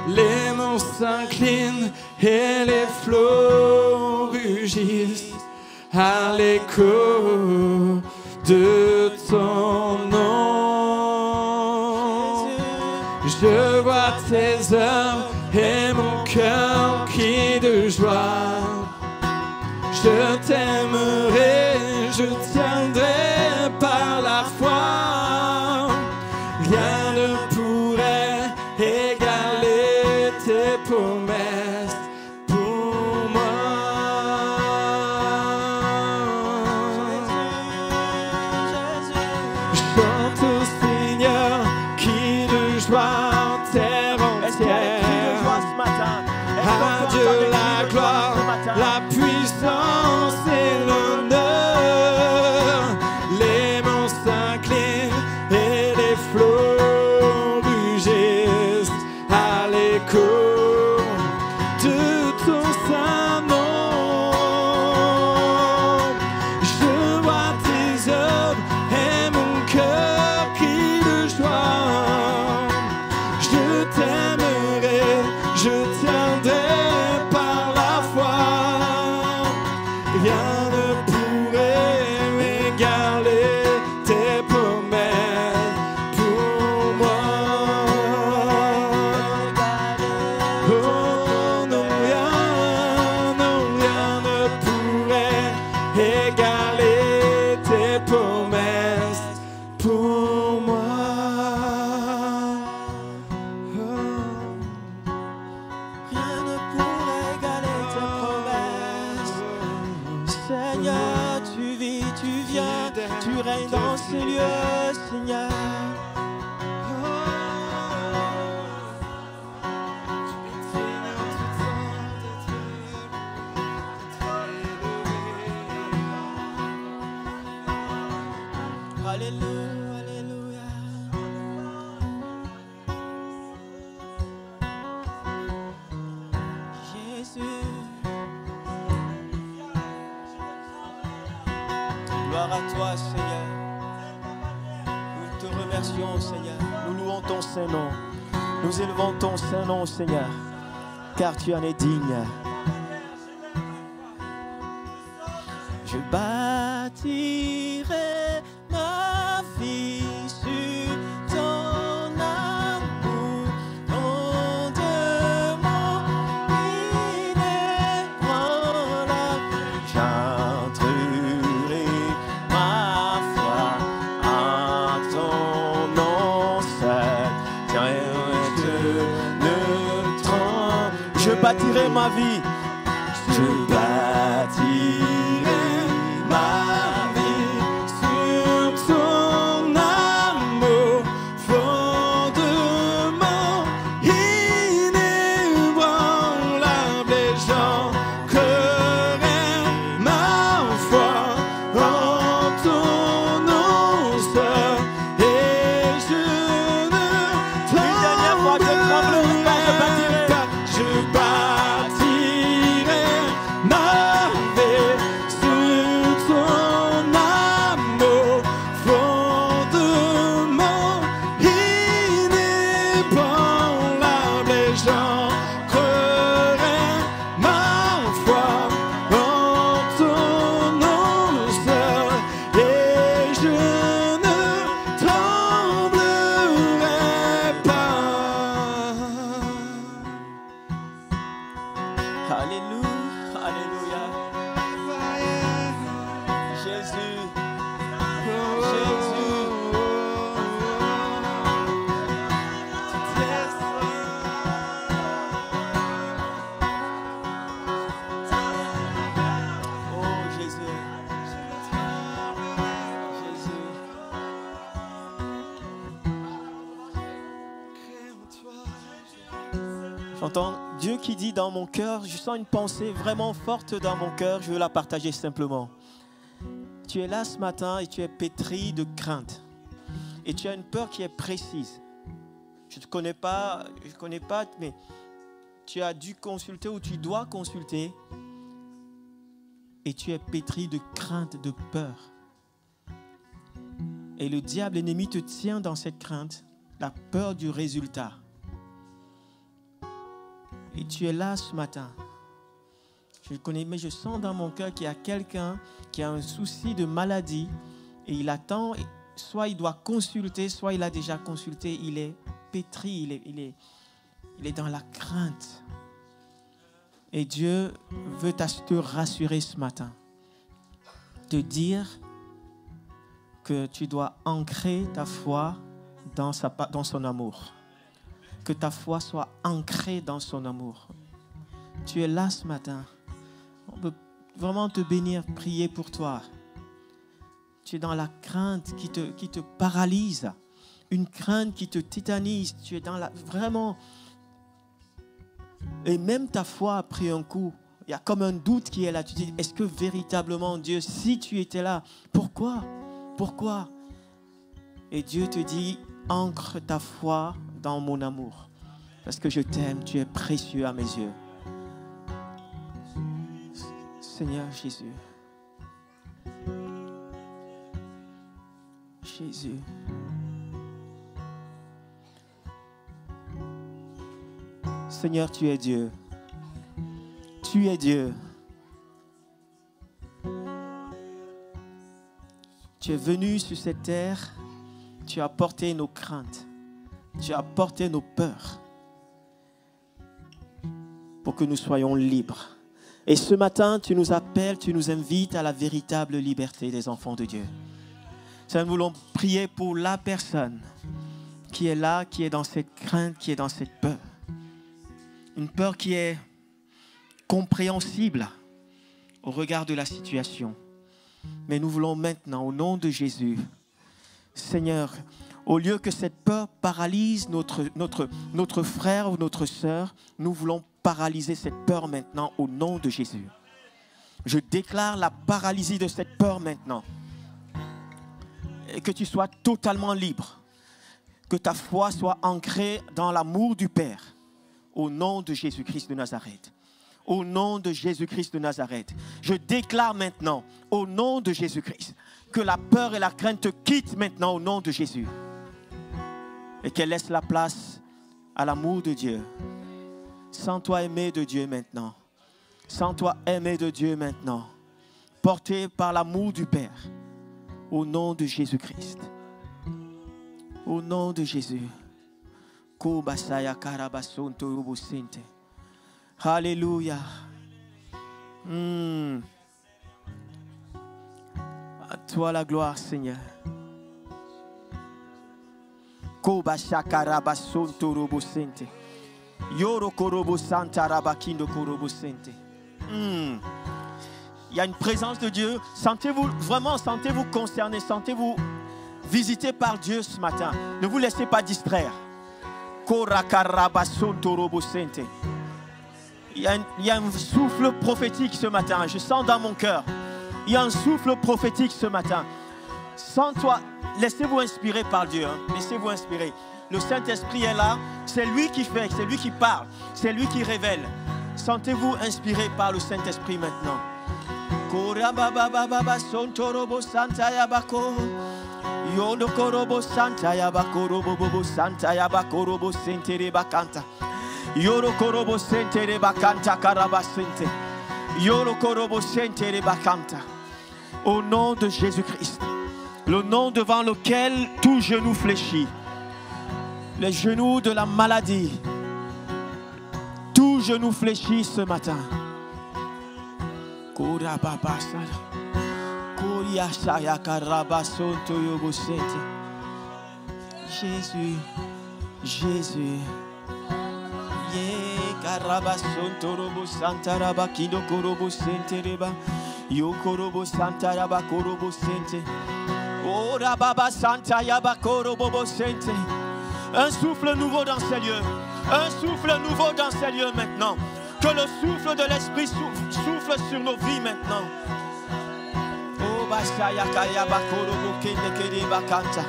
Les monts s'inclinent et les flots rugissent à l'écho de ton nom. Je vois tes œuvres et mon cœur crie de joie. Je t'aimerai, je tiendrai par la foi. Rien ne pourrait égaler tes promesses pour moi. Chante au Seigneur, qui de joie, terre entière. À Dieu la gloire, la puissance et l'honneur. Les monts s'inclinent et les flots rugissent à l'écho de ton saint nom. Je vois tes œuvres et mon cœur crie de joie. Je t'aimerai, je tiendrai par la foi. Rien ne pourrait égaler tes promesses pour moi. Oh non, rien ne pourrait égaler tes promesses pour moi. Oh. Rien ne pourrait égaler tes promesses. Seigneur, tu vis, tu viens, tu règnes dans ces lieux, Seigneur. Alléluia, alléluia. Jésus. Gloire à toi, Seigneur. Nous te remercions, Seigneur. Nous louons ton saint nom. Nous élevons ton saint nom, Seigneur, car tu en es digne. Je bâtirai ma vie sur ton amour, fondement bâtirai ma vie. Je bâtirai ma vie sur ton amour, fondement inébranlable, et j'ancrerai ma foi en ton nom seul, et je ne tremblerai pas. Je bâtirai ma vie sur ton amour, fondement inébranlable, et j'ancrerai ma foi en ton nom seul, et je ne tremblerai pas. Alléluia, alléluia. Jésus, Jésus. Oh Jésus, Jésus. J'entends Dieu qui dit dans mon cœur, je sens une pensée vraiment forte dans mon cœur, je veux la partager simplement. Tu es là ce matin et tu es pétri de crainte. Et tu as une peur qui est précise. Je ne connais pas, mais tu as dû consulter ou tu dois consulter. Et tu es pétri de crainte, de peur. Et le diable ennemi te tient dans cette crainte, la peur du résultat. Et tu es là ce matin. Je le connais, mais je sens dans mon cœur qu'il y a quelqu'un qui a un souci de maladie et il attend, soit il doit consulter, soit il a déjà consulté, il est pétri, il est dans la crainte. Et Dieu veut te rassurer ce matin, te dire que tu dois ancrer ta foi dans son amour. Que ta foi soit ancrée dans son amour. Tu es là ce matin. On peut vraiment te bénir, prier pour toi. Tu es dans la crainte qui te paralyse. Une crainte qui te tétanise. Tu es dans la... Vraiment... Et même ta foi a pris un coup. Il y a comme un doute qui est là. Tu te dis, est-ce que véritablement Dieu, si tu étais là, pourquoi? Pourquoi? Et Dieu te dit, ancre ta foi dans mon amour. Parce que je t'aime, tu es précieux à mes yeux. Seigneur Jésus. Jésus. Seigneur, tu es Dieu. Tu es Dieu. Tu es venu sur cette terre. Tu as porté nos craintes. Tu as porté nos peurs. Pour que nous soyons libres. Et ce matin, tu nous appelles, tu nous invites à la véritable liberté des enfants de Dieu. Seigneur, nous voulons prier pour la personne qui est là, qui est dans cette crainte, qui est dans cette peur. Une peur qui est compréhensible au regard de la situation. Mais nous voulons maintenant, au nom de Jésus, Seigneur, au lieu que cette peur paralyse notre frère ou notre sœur, nous voulons paralyser cette peur maintenant au nom de Jésus. Je déclare la paralysie de cette peur maintenant. Et que tu sois totalement libre. Que ta foi soit ancrée dans l'amour du Père. Au nom de Jésus-Christ de Nazareth. Au nom de Jésus-Christ de Nazareth. Je déclare maintenant, au nom de Jésus-Christ, que la peur et la crainte te quittent maintenant au nom de Jésus. Et qu'elle laisse la place à l'amour de Dieu. Sens-toi aimé de Dieu maintenant. Sens-toi aimé de Dieu maintenant. Porté par l'amour du Père. Au nom de Jésus-Christ. Au nom de Jésus. Alléluia. À toi la gloire, Seigneur. Yoro korobo santa rabakindo korobo sente. Il y a une présence de Dieu. Sentez-vous concerné, sentez-vous visité par Dieu ce matin. Ne vous laissez pas distraire. Il y a un souffle prophétique ce matin. Je sens dans mon cœur. Il y a un souffle prophétique ce matin. Sans toi, laissez-vous inspirer par Dieu. Laissez-vous inspirer. Le Saint-Esprit est là. C'est lui qui fait, c'est lui qui parle, c'est lui qui révèle. Sentez-vous inspiré par le Saint-Esprit maintenant. Yondo korobo santa yabakoro bobo santa yabakoro sentere bakanta. Yoro korobo sentere bakanta karabasente. Yoro korobo sentere bakanta. Au nom de Jésus-Christ, le nom devant lequel tout genou fléchit, les genoux de la maladie, tout genou fléchit ce matin. Jésus, Jésus. Karabasonto robo santa rabakido korobo sente reba. Yo korobo santa yaba korobo sente. Oh rababa santa yaba korobo sente. Un souffle nouveau dans ces lieux. Un souffle nouveau dans ces lieux maintenant. Que le souffle de l'Esprit souffle sur nos vies maintenant. Oh basaya kayaba korobo kende kede bakanta.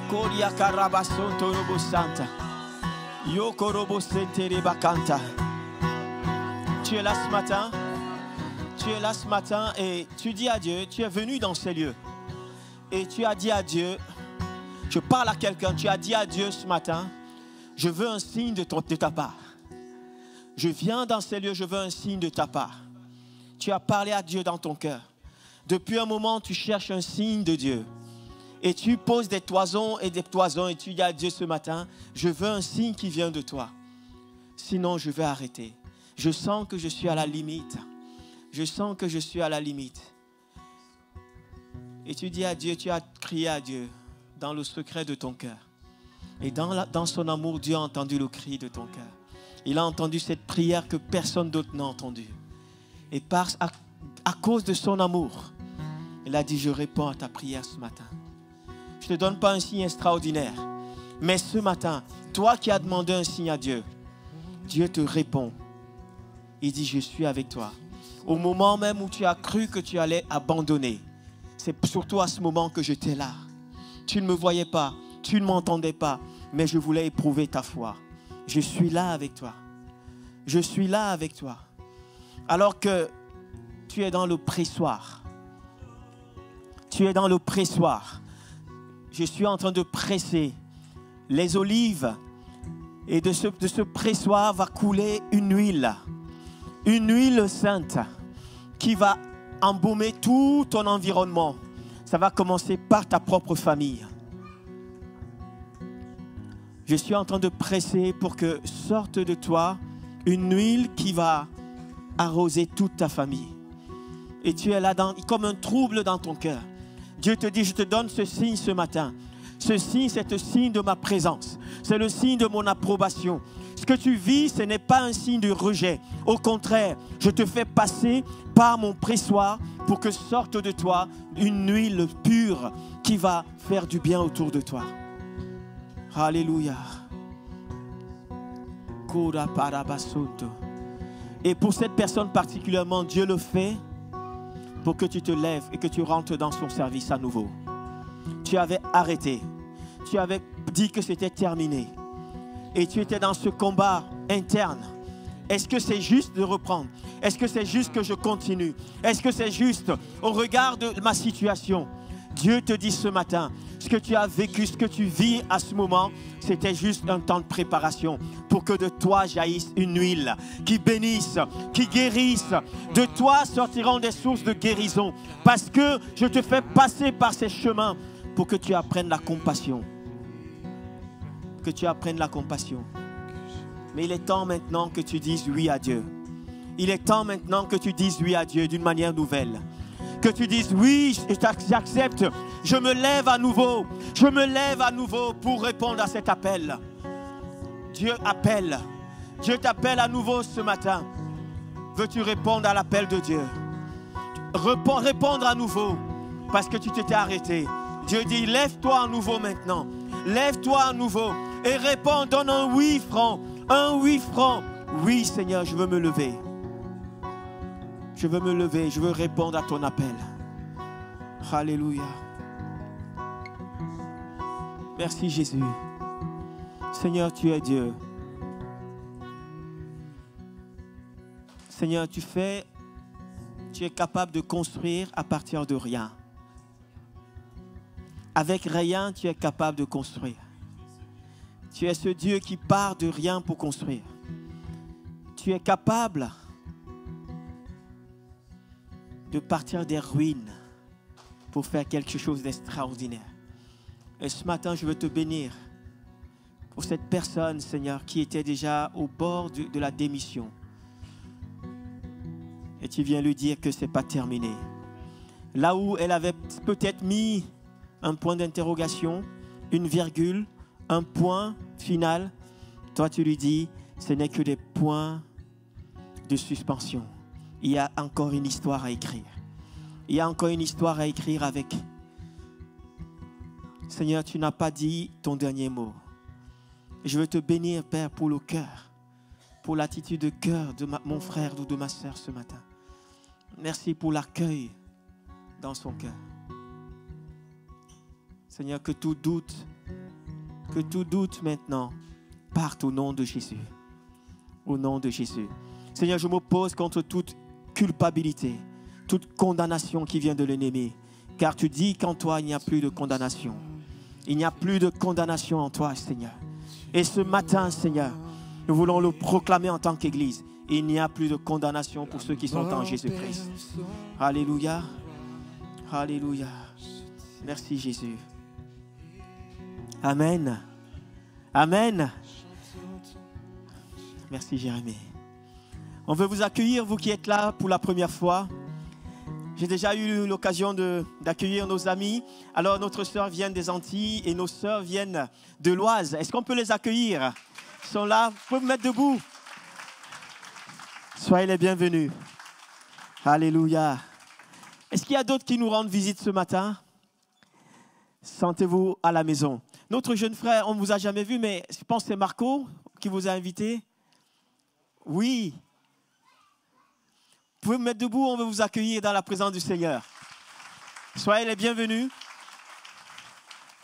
Koria karabasonto robo santa. Yokorobo sentere bakanta. Tu es là ce matin. Tu es là ce matin et tu dis à Dieu, tu es venu dans ces lieux. Et tu as dit à Dieu, je parle à quelqu'un, tu as dit à Dieu ce matin, je veux un signe de ta part. Je viens dans ces lieux, je veux un signe de ta part. Tu as parlé à Dieu dans ton cœur. Depuis un moment, tu cherches un signe de Dieu. Et tu poses des toisons et tu dis à Dieu ce matin, je veux un signe qui vient de toi. Sinon, je vais arrêter. Je sens que je suis à la limite. Je sens que je suis à la limite. Et tu dis à Dieu, tu as crié à Dieu dans le secret de ton cœur. Et dans son amour, Dieu a entendu le cri de ton cœur. Il a entendu cette prière que personne d'autre n'a entendue. Et à cause de son amour, il a dit, je réponds à ta prière ce matin. Je ne te donne pas un signe extraordinaire. Mais ce matin, toi qui as demandé un signe à Dieu, Dieu te répond. Il dit, je suis avec toi. Au moment même où tu as cru que tu allais abandonner, c'est surtout à ce moment que j'étais là. Tu ne me voyais pas, tu ne m'entendais pas, mais je voulais éprouver ta foi. Je suis là avec toi. Je suis là avec toi. Alors que tu es dans le pressoir. Tu es dans le pressoir. Je suis en train de presser les olives et de ce pressoir va couler une huile sainte qui va embaumer tout ton environnement. Ça va commencer par ta propre famille. Je suis en train de presser pour que sorte de toi une huile qui va arroser toute ta famille. Et tu es là comme un trouble dans ton cœur. Dieu te dit, je te donne ce signe ce matin. Ce signe, c'est le signe de ma présence. C'est le signe de mon approbation. Ce que tu vis, ce n'est pas un signe de rejet. Au contraire, je te fais passer par mon pressoir pour que sorte de toi une huile pure qui va faire du bien autour de toi. Alléluia. Et pour cette personne particulièrement, Dieu le fait pour que tu te lèves et que tu rentres dans son service à nouveau. Tu avais arrêté. Tu avais dit que c'était terminé. Et tu étais dans ce combat interne. Est-ce que c'est juste de reprendre? Est-ce que c'est juste que je continue? Est-ce que c'est juste au regard de ma situation? Dieu te dit ce matin, ce que tu as vécu, ce que tu vis à ce moment, c'était juste un temps de préparation pour que de toi jaillisse une huile qui bénisse, qui guérisse. De toi sortiront des sources de guérison parce que je te fais passer par ces chemins pour que tu apprennes la compassion. Que tu apprennes la compassion. Mais il est temps maintenant que tu dises oui à Dieu. Il est temps maintenant que tu dises oui à Dieu d'une manière nouvelle. Que tu dises oui, j'accepte, je me lève à nouveau. Je me lève à nouveau pour répondre à cet appel. Dieu appelle. Dieu t'appelle à nouveau ce matin. Veux-tu répondre à l'appel de Dieu? Répondre à nouveau parce que tu t'étais arrêté. Dieu dit, lève-toi à nouveau maintenant. Lève-toi à nouveau et réponds, donne un oui franc. Un oui franc. Oui, Seigneur, je veux me lever. Je veux me lever, je veux répondre à ton appel. Alléluia. Merci Jésus. Seigneur, tu es Dieu. Seigneur, tu es capable de construire à partir de rien. Avec rien, tu es capable de construire. Tu es ce Dieu qui part de rien pour construire. Tu es capable de partir des ruines pour faire quelque chose d'extraordinaire. Et ce matin, je veux te bénir pour cette personne, Seigneur, qui était déjà au bord de la démission. Et tu viens lui dire que ce n'est pas terminé. Là où elle avait peut-être mis un point d'interrogation, une virgule, un point final, toi tu lui dis, ce n'est que des points de suspension. Il y a encore une histoire à écrire. Il y a encore une histoire à écrire avec. Seigneur, tu n'as pas dit ton dernier mot. Je veux te bénir, Père, pour le cœur, pour l'attitude de cœur de mon frère ou de ma sœur ce matin. Merci pour l'accueil dans son cœur. Seigneur, que tout doute maintenant parte au nom de Jésus. Au nom de Jésus. Seigneur, je m'oppose contre toute culpabilité, toute condamnation qui vient de l'ennemi. Car tu dis qu'en toi, il n'y a plus de condamnation. Il n'y a plus de condamnation en toi, Seigneur. Et ce matin, Seigneur, nous voulons le proclamer en tant qu'Église. Il n'y a plus de condamnation pour ceux qui sont en Jésus-Christ. Alléluia. Alléluia. Merci Jésus. Amen. Amen. Merci Jérémie. On veut vous accueillir, vous qui êtes là pour la première fois. J'ai déjà eu l'occasion d'accueillir nos amis. Alors notre sœur vient des Antilles et nos sœurs viennent de l'Oise. Est-ce qu'on peut les accueillir? Ils sont là, vous pouvez vous mettre debout. Soyez les bienvenus. Alléluia. Est-ce qu'il y a d'autres qui nous rendent visite ce matin? Sentez-vous à la maison. Notre jeune frère, on ne vous a jamais vu, mais je pense que c'est Marco qui vous a invité. Oui. Vous pouvez vous mettre debout, on veut vous accueillir dans la présence du Seigneur. Soyez les bienvenus.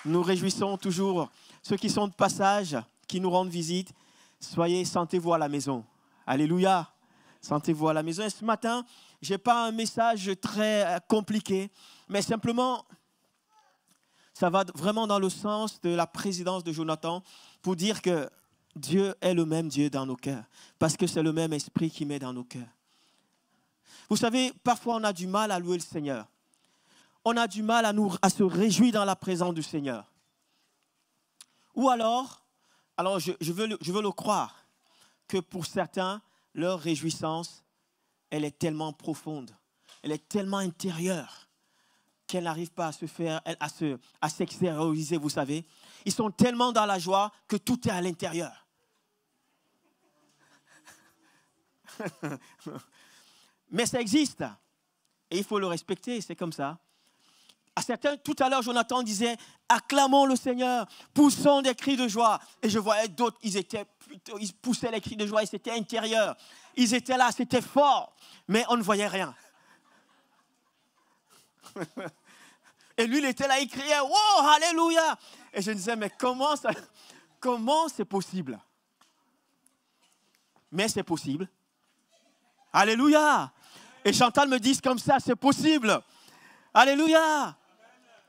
Nous réjouissons toujours ceux qui sont de passage, qui nous rendent visite. Sentez-vous à la maison. Alléluia. Sentez-vous à la maison. Et ce matin, je n'ai pas un message très compliqué, mais simplement, ça va vraiment dans le sens de la présidence de Jonathan pour dire que Dieu est le même Dieu dans nos cœurs, parce que c'est le même esprit qui met dans nos cœurs. Vous savez, parfois on a du mal à louer le Seigneur. On a du mal à se réjouir dans la présence du Seigneur. Ou alors je veux le croire, que pour certains, leur réjouissance, elle est tellement profonde, elle est tellement intérieure, qu'elle n'arrive pas à se faire, à s'extérioriser, vous savez. Ils sont tellement dans la joie que tout est à l'intérieur. Mais ça existe. Et il faut le respecter, c'est comme ça. À certains, tout à l'heure, Jonathan disait, acclamons le Seigneur, poussons des cris de joie. Et je voyais d'autres, ils poussaient les cris de joie et c'était intérieur. Ils étaient là, c'était fort, mais on ne voyait rien. Et lui, il était là, il criait, wow, alléluia. Et je me disais, mais comment c'est possible? Mais c'est possible. Alléluia. Et Chantal me dit comme ça, c'est possible. Alléluia.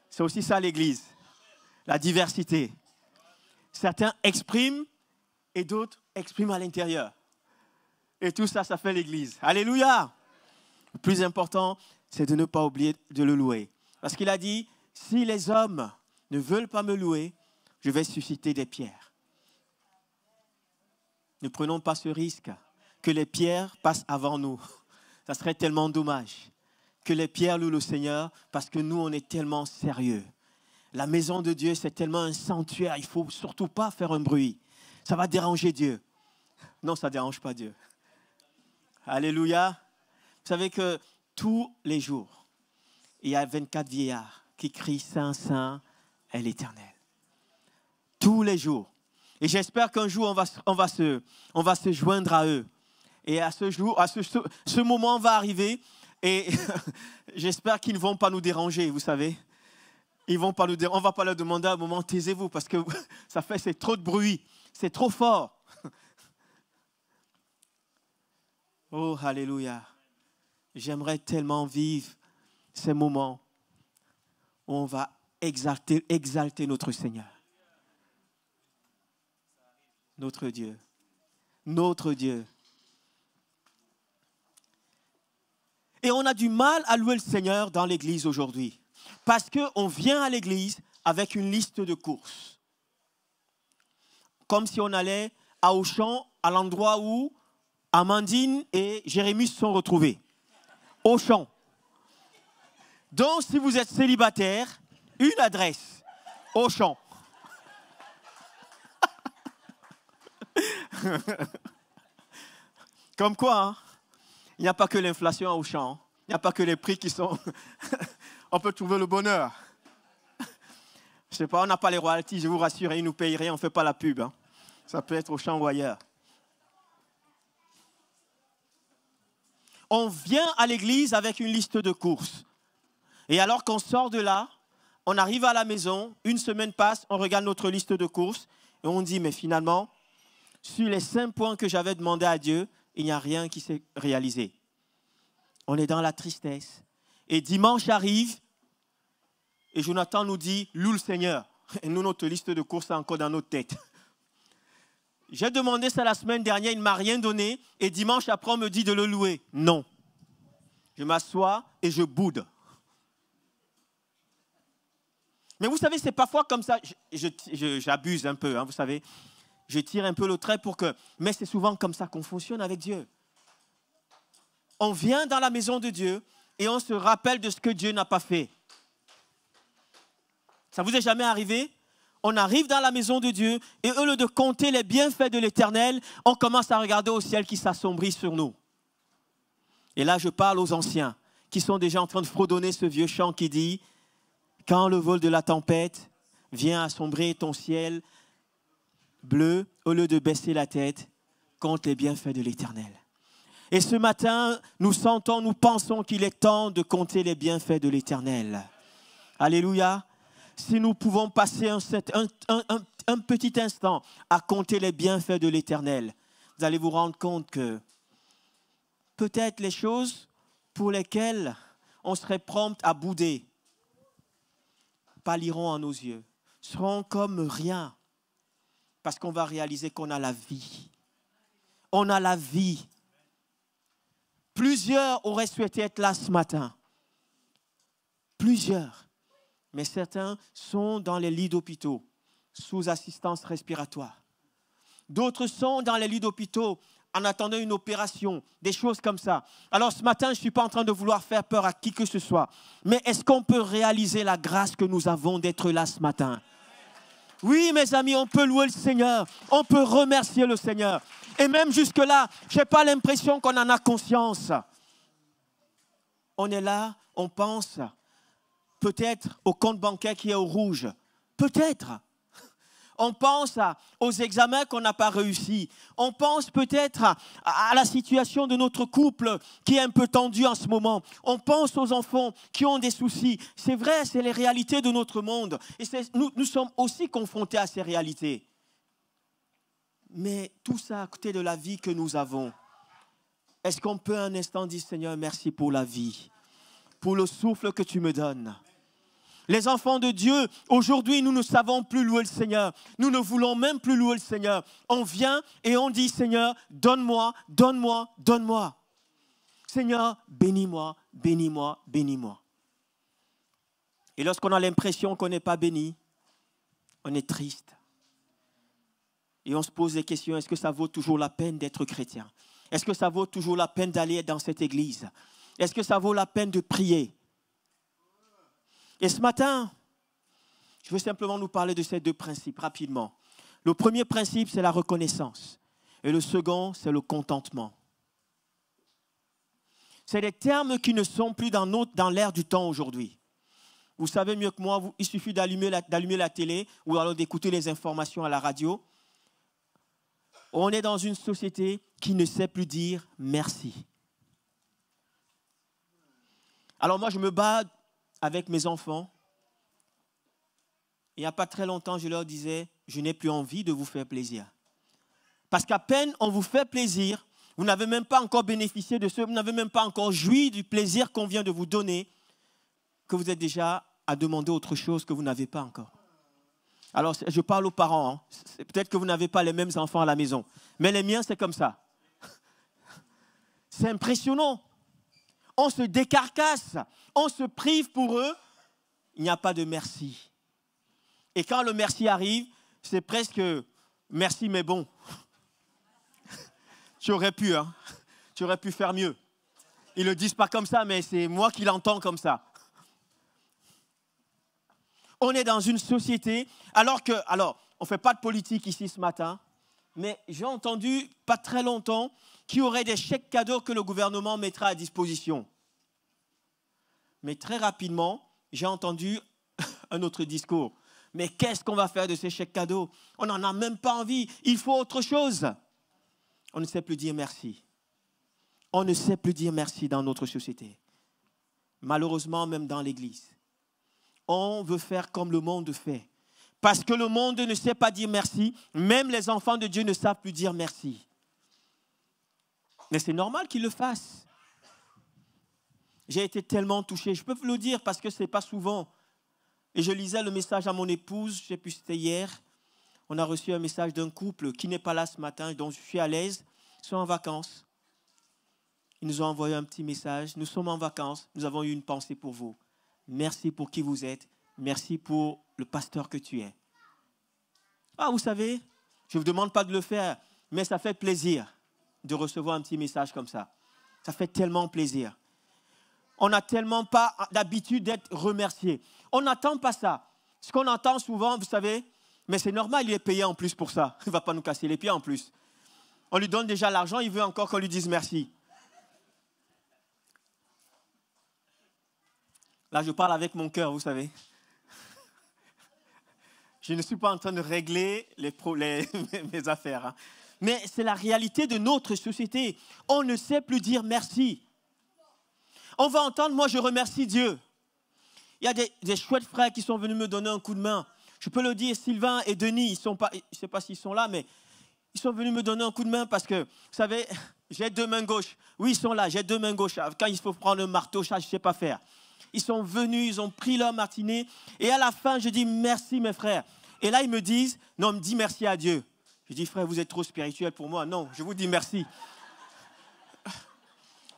C'est aussi ça l'Église. La diversité. Certains expriment et d'autres expriment à l'intérieur. Et tout ça, ça fait l'Église. Alléluia. Le plus important, c'est de ne pas oublier de le louer. Parce qu'il a dit, si les hommes ne veulent pas me louer, je vais susciter des pierres. Ne prenons pas ce risque que les pierres passent avant nous. Ça serait tellement dommage que les pierres louent le Seigneur parce que nous, on est tellement sérieux. La maison de Dieu, c'est tellement un sanctuaire. Il ne faut surtout pas faire un bruit. Ça va déranger Dieu. Non, ça ne dérange pas Dieu. Alléluia. Vous savez que tous les jours, il y a 24 vieillards qui crient Saint, Saint est l'Éternel. Tous les jours. Et j'espère qu'un jour, on va se joindre à eux. Et à ce moment va arriver. Et j'espère qu'ils ne vont pas nous déranger, vous savez. Ils vont pas nous déranger. On ne va pas leur demander à un moment, taisez-vous, parce que c'est trop de bruit. C'est trop fort. Oh, alléluia. J'aimerais tellement vivre ces moments où on va exalter notre Seigneur. Notre Dieu. Notre Dieu. Et on a du mal à louer le Seigneur dans l'église aujourd'hui. Parce qu'on vient à l'église avec une liste de courses. Comme si on allait à Auchan, à l'endroit où Amandine et Jérémie se sont retrouvés. Auchan. Donc, si vous êtes célibataire, une adresse. Auchan. Comme quoi, hein? Il n'y a pas que l'inflation à Auchan. Il n'y a pas que les prix qui sont... On peut trouver le bonheur. Je ne sais pas, on n'a pas les royalties, je vous rassure, ils ne nous payent rien, on ne fait pas la pub. Hein. Ça peut être Auchan ou ailleurs. On vient à l'église avec une liste de courses. Et alors qu'on sort de là, on arrive à la maison, une semaine passe, on regarde notre liste de courses et on dit, mais finalement, sur les 5 points que j'avais demandé à Dieu, il n'y a rien qui s'est réalisé. On est dans la tristesse. Et dimanche arrive, et Jonathan nous dit, loue le Seigneur. Et nous, notre liste de courses est encore dans notre tête. J'ai demandé ça la semaine dernière, il ne m'a rien donné, et dimanche après, on me dit de le louer. Non. Je m'assois et je boude. Mais vous savez, c'est parfois comme ça, j'abuse un peu, hein, vous savez. Je tire un peu le trait pour que... Mais c'est souvent comme ça qu'on fonctionne avec Dieu. On vient dans la maison de Dieu et on se rappelle de ce que Dieu n'a pas fait. Ça vous est jamais arrivé? On arrive dans la maison de Dieu et au lieu de compter les bienfaits de l'Éternel, on commence à regarder au ciel qui s'assombrit sur nous. Et là, je parle aux anciens qui sont déjà en train de fredonner ce vieux chant qui dit « Quand le vol de la tempête vient assombrir ton ciel bleu, au lieu de baisser la tête, compte les bienfaits de l'Éternel. » Et ce matin, nous pensons qu'il est temps de compter les bienfaits de l'Éternel. Alléluia. Si nous pouvons passer un petit instant à compter les bienfaits de l'Éternel, vous allez vous rendre compte que peut-être les choses pour lesquelles on serait prompt à bouder pâliront à nos yeux, seront comme rien, parce qu'on va réaliser qu'on a la vie. On a la vie. Plusieurs auraient souhaité être là ce matin. Plusieurs. Mais certains sont dans les lits d'hôpitaux, sous assistance respiratoire. D'autres sont dans les lits d'hôpitaux en attendant une opération, des choses comme ça. Alors ce matin, je ne suis pas en train de vouloir faire peur à qui que ce soit. Mais est-ce qu'on peut réaliser la grâce que nous avons d'être là ce matin? Oui, mes amis, on peut louer le Seigneur. On peut remercier le Seigneur. Et même jusque-là, je n'ai pas l'impression qu'on en a conscience. On est là, on pense peut-être au compte bancaire qui est au rouge. Peut-être. On pense aux examens qu'on n'a pas réussi. On pense peut-être à la situation de notre couple qui est un peu tendue en ce moment. On pense aux enfants qui ont des soucis. C'est vrai, c'est les réalités de notre monde. Et nous sommes aussi confrontés à ces réalités. Mais tout ça à côté de la vie que nous avons. Est-ce qu'on peut un instant dire, Seigneur, merci pour la vie, pour le souffle que tu me donnes? Les enfants de Dieu, aujourd'hui, nous ne savons plus louer le Seigneur. Nous ne voulons même plus louer le Seigneur. On vient et on dit, Seigneur, donne-moi, donne-moi, donne-moi. Seigneur, bénis-moi, bénis-moi, bénis-moi. Et lorsqu'on a l'impression qu'on n'est pas béni, on est triste. Et on se pose des questions, est-ce que ça vaut toujours la peine d'être chrétien? Est-ce que ça vaut toujours la peine d'aller dans cette église? Est-ce que ça vaut la peine de prier? Et ce matin, je veux simplement nous parler de ces 2 principes rapidement. Le premier principe, c'est la reconnaissance. Et le second, c'est le contentement. C'est des termes qui ne sont plus dans l'ère du temps aujourd'hui. Vous savez mieux que moi, il suffit d'allumer la télé ou alors d'écouter les informations à la radio. On est dans une société qui ne sait plus dire merci. Alors moi, je me bats avec mes enfants. Il n'y a pas très longtemps, je leur disais, je n'ai plus envie de vous faire plaisir. Parce qu'à peine on vous fait plaisir, vous n'avez même pas encore bénéficié de ce, vous n'avez même pas encore joui du plaisir qu'on vient de vous donner, que vous êtes déjà à demander autre chose que vous n'avez pas encore. Alors, je parle aux parents. Hein. Peut-être que vous n'avez pas les mêmes enfants à la maison. Mais les miens, c'est comme ça. C'est impressionnant. On se décarcasse. On se prive pour eux. Il n'y a pas de merci. Et quand le merci arrive, c'est presque merci, mais bon. Tu aurais pu, hein. Tu aurais pu faire mieux. Ils ne le disent pas comme ça, mais c'est moi qui l'entends comme ça. On est dans une société, alors, on ne fait pas de politique ici ce matin, mais j'ai entendu, pas très longtemps, qu'il y aurait des chèques cadeaux que le gouvernement mettra à disposition. Mais très rapidement, j'ai entendu un autre discours. Mais qu'est-ce qu'on va faire de ces chèques cadeaux? On n'en a même pas envie, il faut autre chose. On ne sait plus dire merci. On ne sait plus dire merci dans notre société. Malheureusement, même dans l'Église. On veut faire comme le monde fait. Parce que le monde ne sait pas dire merci. Même les enfants de Dieu ne savent plus dire merci. Mais c'est normal qu'ils le fassent. J'ai été tellement touché. Je peux vous le dire parce que ce n'est pas souvent. Et je lisais le message à mon épouse, je ne sais plus si c'était hier. On a reçu un message d'un couple qui n'est pas là ce matin, dont je suis à l'aise. Ils sont en vacances. Ils nous ont envoyé un petit message. Nous sommes en vacances. Nous avons eu une pensée pour vous. Merci pour qui vous êtes. Merci pour le pasteur que tu es. Ah, vous savez, je ne vous demande pas de le faire, mais ça fait plaisir de recevoir un petit message comme ça. Ça fait tellement plaisir. On n'a tellement pas d'habitude d'être remercié. On n'attend pas ça. Ce qu'on entend souvent, vous savez, mais c'est normal, il est payé en plus pour ça. Il ne va pas nous casser les pieds en plus. On lui donne déjà l'argent, il veut encore qu'on lui dise merci. Là, je parle avec mon cœur, vous savez. Je ne suis pas en train de régler mes affaires. Hein. Mais c'est la réalité de notre société. On ne sait plus dire merci. On va entendre, moi je remercie Dieu. Il y a des chouettes frères qui sont venus me donner un coup de main. Je peux le dire, Sylvain et Denis, je ne sais pas s'ils sont là, mais ils sont venus me donner un coup de main parce que, vous savez, j'ai deux mains gauches. Oui, ils sont là, j'ai deux mains gauches. Quand il faut prendre un marteau, ça, je ne sais pas faire. Ils sont venus, ils ont pris leur matinée. Et à la fin, je dis merci mes frères. Et là, ils me disent, non, on me dit merci à Dieu. Je dis, frère, vous êtes trop spirituel pour moi. Non, je vous dis merci.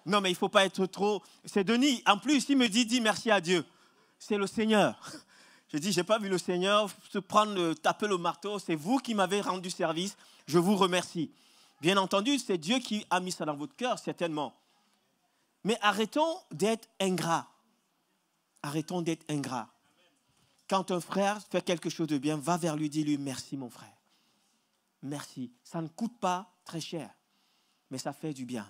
Non, mais il ne faut pas être trop... C'est Denis. En plus, il me dit, dis merci à Dieu. C'est le Seigneur. Je dis, je n'ai pas vu le Seigneur se prendre, taper le marteau. C'est vous qui m'avez rendu service. Je vous remercie. Bien entendu, c'est Dieu qui a mis ça dans votre cœur, certainement. Mais arrêtons d'être ingrats. Arrêtons d'être ingrats. Quand un frère fait quelque chose de bien, va vers lui, dis-lui merci mon frère. Merci. Ça ne coûte pas très cher, mais ça fait du bien.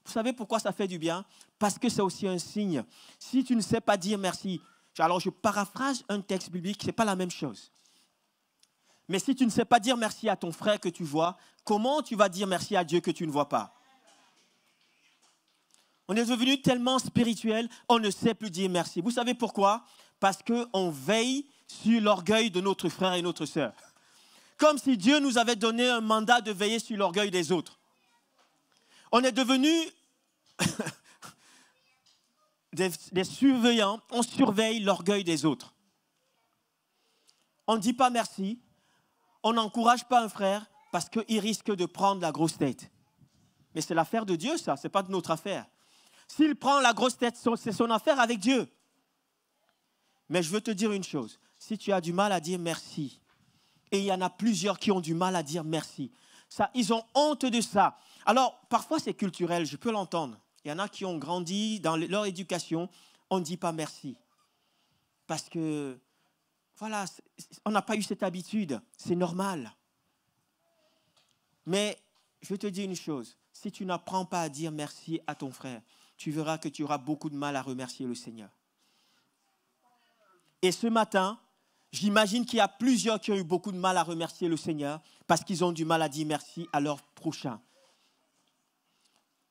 Vous savez pourquoi ça fait du bien? Parce que c'est aussi un signe. Si tu ne sais pas dire merci, alors je paraphrase un texte biblique, ce n'est pas la même chose. Mais si tu ne sais pas dire merci à ton frère que tu vois, comment tu vas dire merci à Dieu que tu ne vois pas? On est devenu tellement spirituel, on ne sait plus dire merci. Vous savez pourquoi? Parce qu'on veille sur l'orgueil de notre frère et notre sœur. Comme si Dieu nous avait donné un mandat de veiller sur l'orgueil des autres. On est devenu des surveillants, on surveille l'orgueil des autres. On ne dit pas merci, on n'encourage pas un frère parce qu'il risque de prendre la grosse tête. Mais c'est l'affaire de Dieu, ça, ce n'est pas de notre affaire. S'il prend la grosse tête, c'est son affaire avec Dieu. Mais je veux te dire une chose, si tu as du mal à dire merci, et il y en a plusieurs qui ont du mal à dire merci, ça, ils ont honte de ça. Alors, parfois c'est culturel, je peux l'entendre. Il y en a qui ont grandi dans leur éducation, on ne dit pas merci. Parce que, voilà, on n'a pas eu cette habitude, c'est normal. Mais je vais te dire une chose, si tu n'apprends pas à dire merci à ton frère, tu verras que tu auras beaucoup de mal à remercier le Seigneur. Et ce matin, j'imagine qu'il y a plusieurs qui ont eu beaucoup de mal à remercier le Seigneur parce qu'ils ont du mal à dire merci à leur prochain.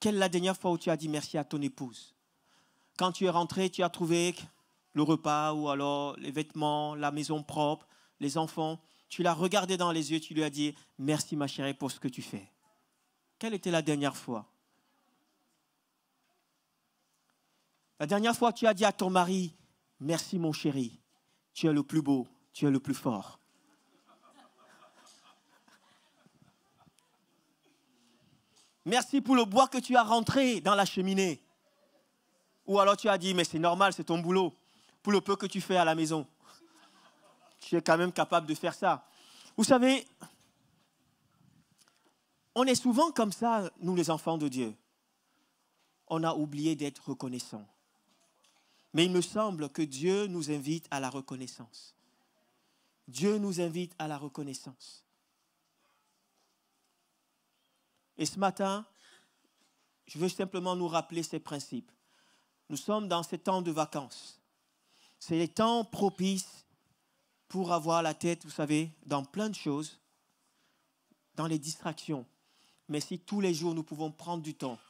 Quelle est la dernière fois où tu as dit merci à ton épouse? Quand tu es rentré, tu as trouvé le repas ou alors les vêtements, la maison propre, les enfants. Tu l'as regardé dans les yeux, tu lui as dit « Merci ma chérie pour ce que tu fais ». Quelle était la dernière fois? La dernière fois, tu as dit à ton mari « Merci mon chéri, tu es le plus beau, tu es le plus fort ». Merci pour le bois que tu as rentré dans la cheminée. Ou alors tu as dit « Mais c'est normal, c'est ton boulot, pour le peu que tu fais à la maison. » Tu es quand même capable de faire ça. Vous savez, on est souvent comme ça, nous les enfants de Dieu. On a oublié d'être reconnaissants. Mais il me semble que Dieu nous invite à la reconnaissance. Dieu nous invite à la reconnaissance. Et ce matin, je veux simplement nous rappeler ces principes. Nous sommes dans ces temps de vacances. C'est les temps propices pour avoir la tête, vous savez, dans plein de choses, dans les distractions. Mais si tous les jours nous pouvons prendre du temps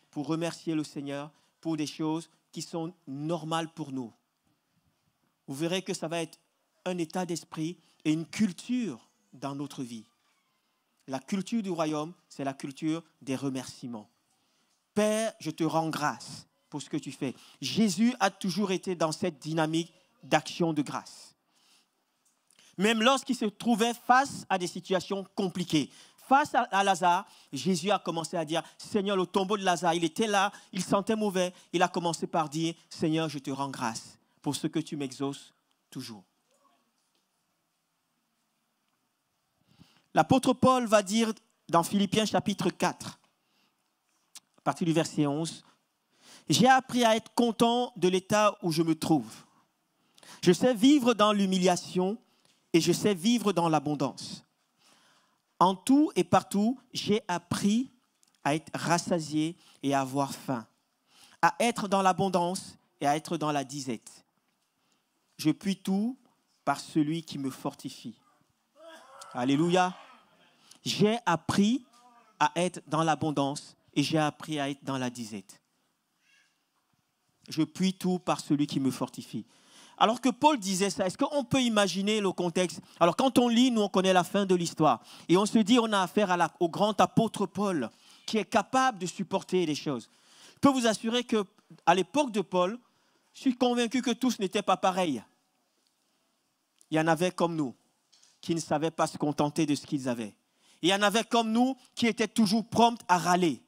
pour remercier le Seigneur pour des choses qui sont normales pour nous, vous verrez que ça va être un état d'esprit et une culture dans notre vie. La culture du royaume, c'est la culture des remerciements. Père, je te rends grâce pour ce que tu fais. Jésus a toujours été dans cette dynamique d'action de grâce. Même lorsqu'il se trouvait face à des situations compliquées, face à Lazare, Jésus a commencé à dire, Seigneur, le tombeau de Lazare, il était là, il sentait mauvais. Il a commencé par dire, Seigneur, je te rends grâce pour ce que tu m'exauces toujours. L'apôtre Paul va dire dans Philippiens chapitre 4, à partir du verset 11, « J'ai appris à être content de l'état où je me trouve. Je sais vivre dans l'humiliation et je sais vivre dans l'abondance. En tout et partout, j'ai appris à être rassasié et à avoir faim, à être dans l'abondance et à être dans la disette. Je puis tout par celui qui me fortifie. » Alléluia. J'ai appris à être dans l'abondance et j'ai appris à être dans la disette. Je puis tout par celui qui me fortifie. Alors que Paul disait ça, est-ce qu'on peut imaginer le contexte? Alors quand on lit, nous on connaît la fin de l'histoire. Et on se dit, on a affaire au grand apôtre Paul, qui est capable de supporter les choses. Je peux vous assurer qu'à l'époque de Paul, je suis convaincu que tous n'étaient pas pareils. Il y en avait comme nous, qui ne savaient pas se contenter de ce qu'ils avaient. Il y en avait comme nous qui étaient toujours prompts à râler.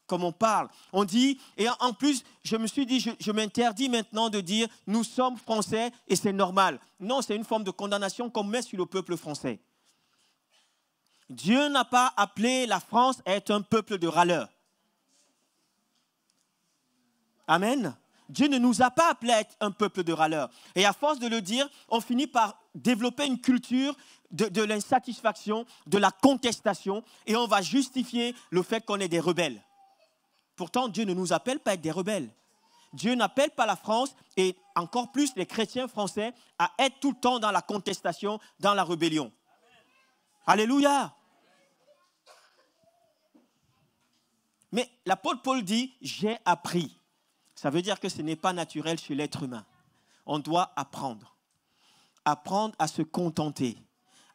Comme on parle, on dit, et en plus, je me suis dit, je m'interdis maintenant de dire, nous sommes français et c'est normal. Non, c'est une forme de condamnation qu'on met sur le peuple français. Dieu n'a pas appelé la France à être un peuple de râleurs. Amen. Dieu ne nous a pas appelés à être un peuple de râleurs. Et à force de le dire, on finit par développer une culture de l'insatisfaction, de la contestation, et on va justifier le fait qu'on est des rebelles. Pourtant, Dieu ne nous appelle pas à être des rebelles. Dieu n'appelle pas la France, et encore plus les chrétiens français, à être tout le temps dans la contestation, dans la rébellion. Alléluia. Mais l'apôtre Paul dit, j'ai appris. Ça veut dire que ce n'est pas naturel chez l'être humain. On doit apprendre. Apprendre à se contenter.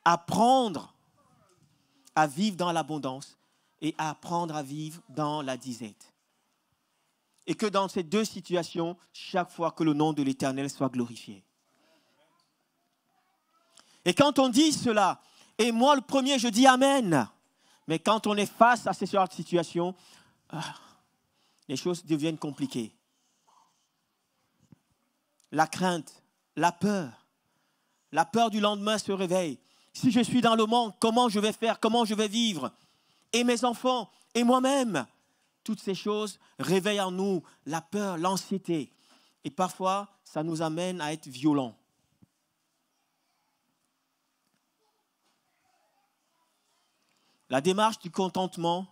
Apprendre à vivre dans l'abondance et apprendre à vivre dans la disette. Et que dans ces deux situations, chaque fois que le nom de l'Éternel soit glorifié. Et quand on dit cela, et moi le premier, je dis Amen. Mais quand on est face à ces sortes de situations, les choses deviennent compliquées. La crainte, la peur du lendemain se réveille. Si je suis dans le monde, comment je vais faire, comment je vais vivre? Et mes enfants, et moi-même. Toutes ces choses réveillent en nous la peur, l'anxiété. Et parfois, ça nous amène à être violents. La démarche du contentement,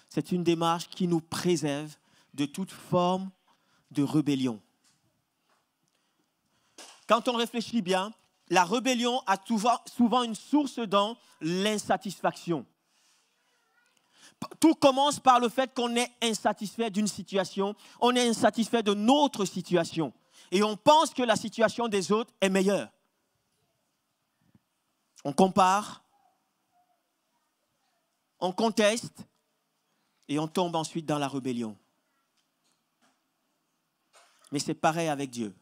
c'est une démarche qui nous préserve de toute forme de rébellion. Quand on réfléchit bien, la rébellion a souvent une source dans l'insatisfaction. Tout commence par le fait qu'on est insatisfait d'une situation, on est insatisfait de notre situation et on pense que la situation des autres est meilleure. On compare, on conteste et on tombe ensuite dans la rébellion. Mais c'est pareil avec Dieu.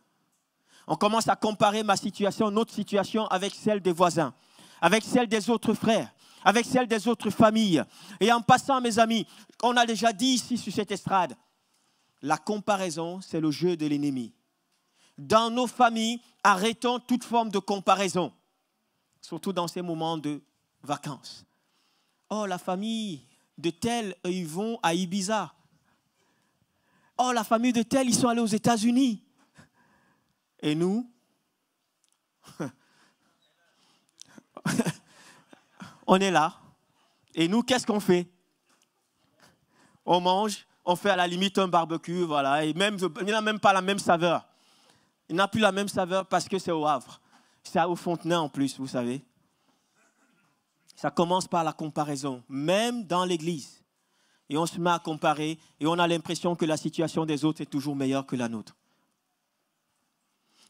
On commence à comparer ma situation, notre situation avec celle des voisins, avec celle des autres frères, avec celle des autres familles. Et en passant, mes amis, on a déjà dit ici sur cette estrade, la comparaison, c'est le jeu de l'ennemi. Dans nos familles, arrêtons toute forme de comparaison, surtout dans ces moments de vacances. Oh, la famille de tel, ils vont à Ibiza. Oh, la famille de tel, ils sont allés aux États-Unis. Et nous, on est là. Et nous, qu'est-ce qu'on fait? On mange, on fait à la limite un barbecue, voilà. Et même, il n'a même pas la même saveur. Il n'a plus la même saveur parce que c'est au Havre. C'est au Fontenay en plus, vous savez. Ça commence par la comparaison, même dans l'église. Et on se met à comparer et on a l'impression que la situation des autres est toujours meilleure que la nôtre.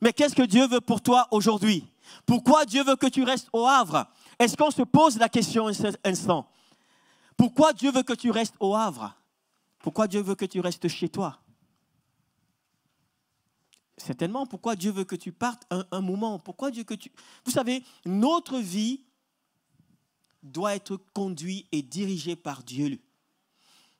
Mais qu'est-ce que Dieu veut pour toi aujourd'hui? Pourquoi Dieu veut que tu restes au Havre? Est-ce qu'on se pose la question un instant? Pourquoi Dieu veut que tu restes au Havre? Pourquoi Dieu veut que tu restes chez toi? Certainement, pourquoi Dieu veut que tu partes un moment? Pourquoi Dieu que tu... Vous savez, notre vie doit être conduite et dirigée par Dieu.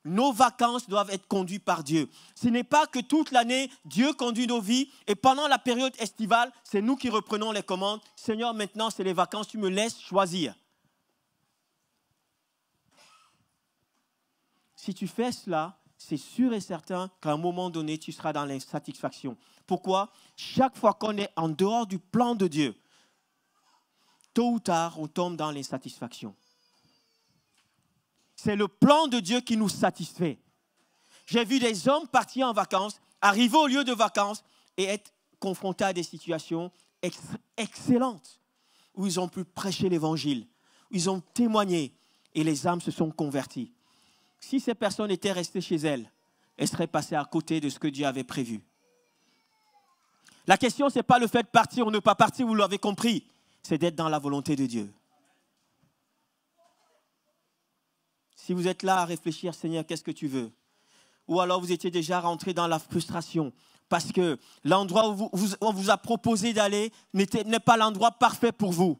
Nos vacances doivent être conduites par Dieu. Ce n'est pas que toute l'année, Dieu conduit nos vies et pendant la période estivale, c'est nous qui reprenons les commandes. Seigneur, maintenant, c'est les vacances, tu me laisses choisir. Si tu fais cela, c'est sûr et certain qu'à un moment donné, tu seras dans l'insatisfaction. Pourquoi? Chaque fois qu'on est en dehors du plan de Dieu, tôt ou tard, on tombe dans l'insatisfaction. C'est le plan de Dieu qui nous satisfait. J'ai vu des hommes partir en vacances, arriver au lieu de vacances et être confrontés à des situations excellentes où ils ont pu prêcher l'évangile, où ils ont témoigné et les âmes se sont converties. Si ces personnes étaient restées chez elles, elles seraient passées à côté de ce que Dieu avait prévu. La question, ce n'est pas le fait de partir ou ne pas partir, vous l'avez compris, c'est d'être dans la volonté de Dieu. Si vous êtes là à réfléchir, Seigneur, qu'est-ce que tu veux? Ou alors vous étiez déjà rentré dans la frustration parce que l'endroit où on vous a proposé d'aller n'est pas l'endroit parfait pour vous.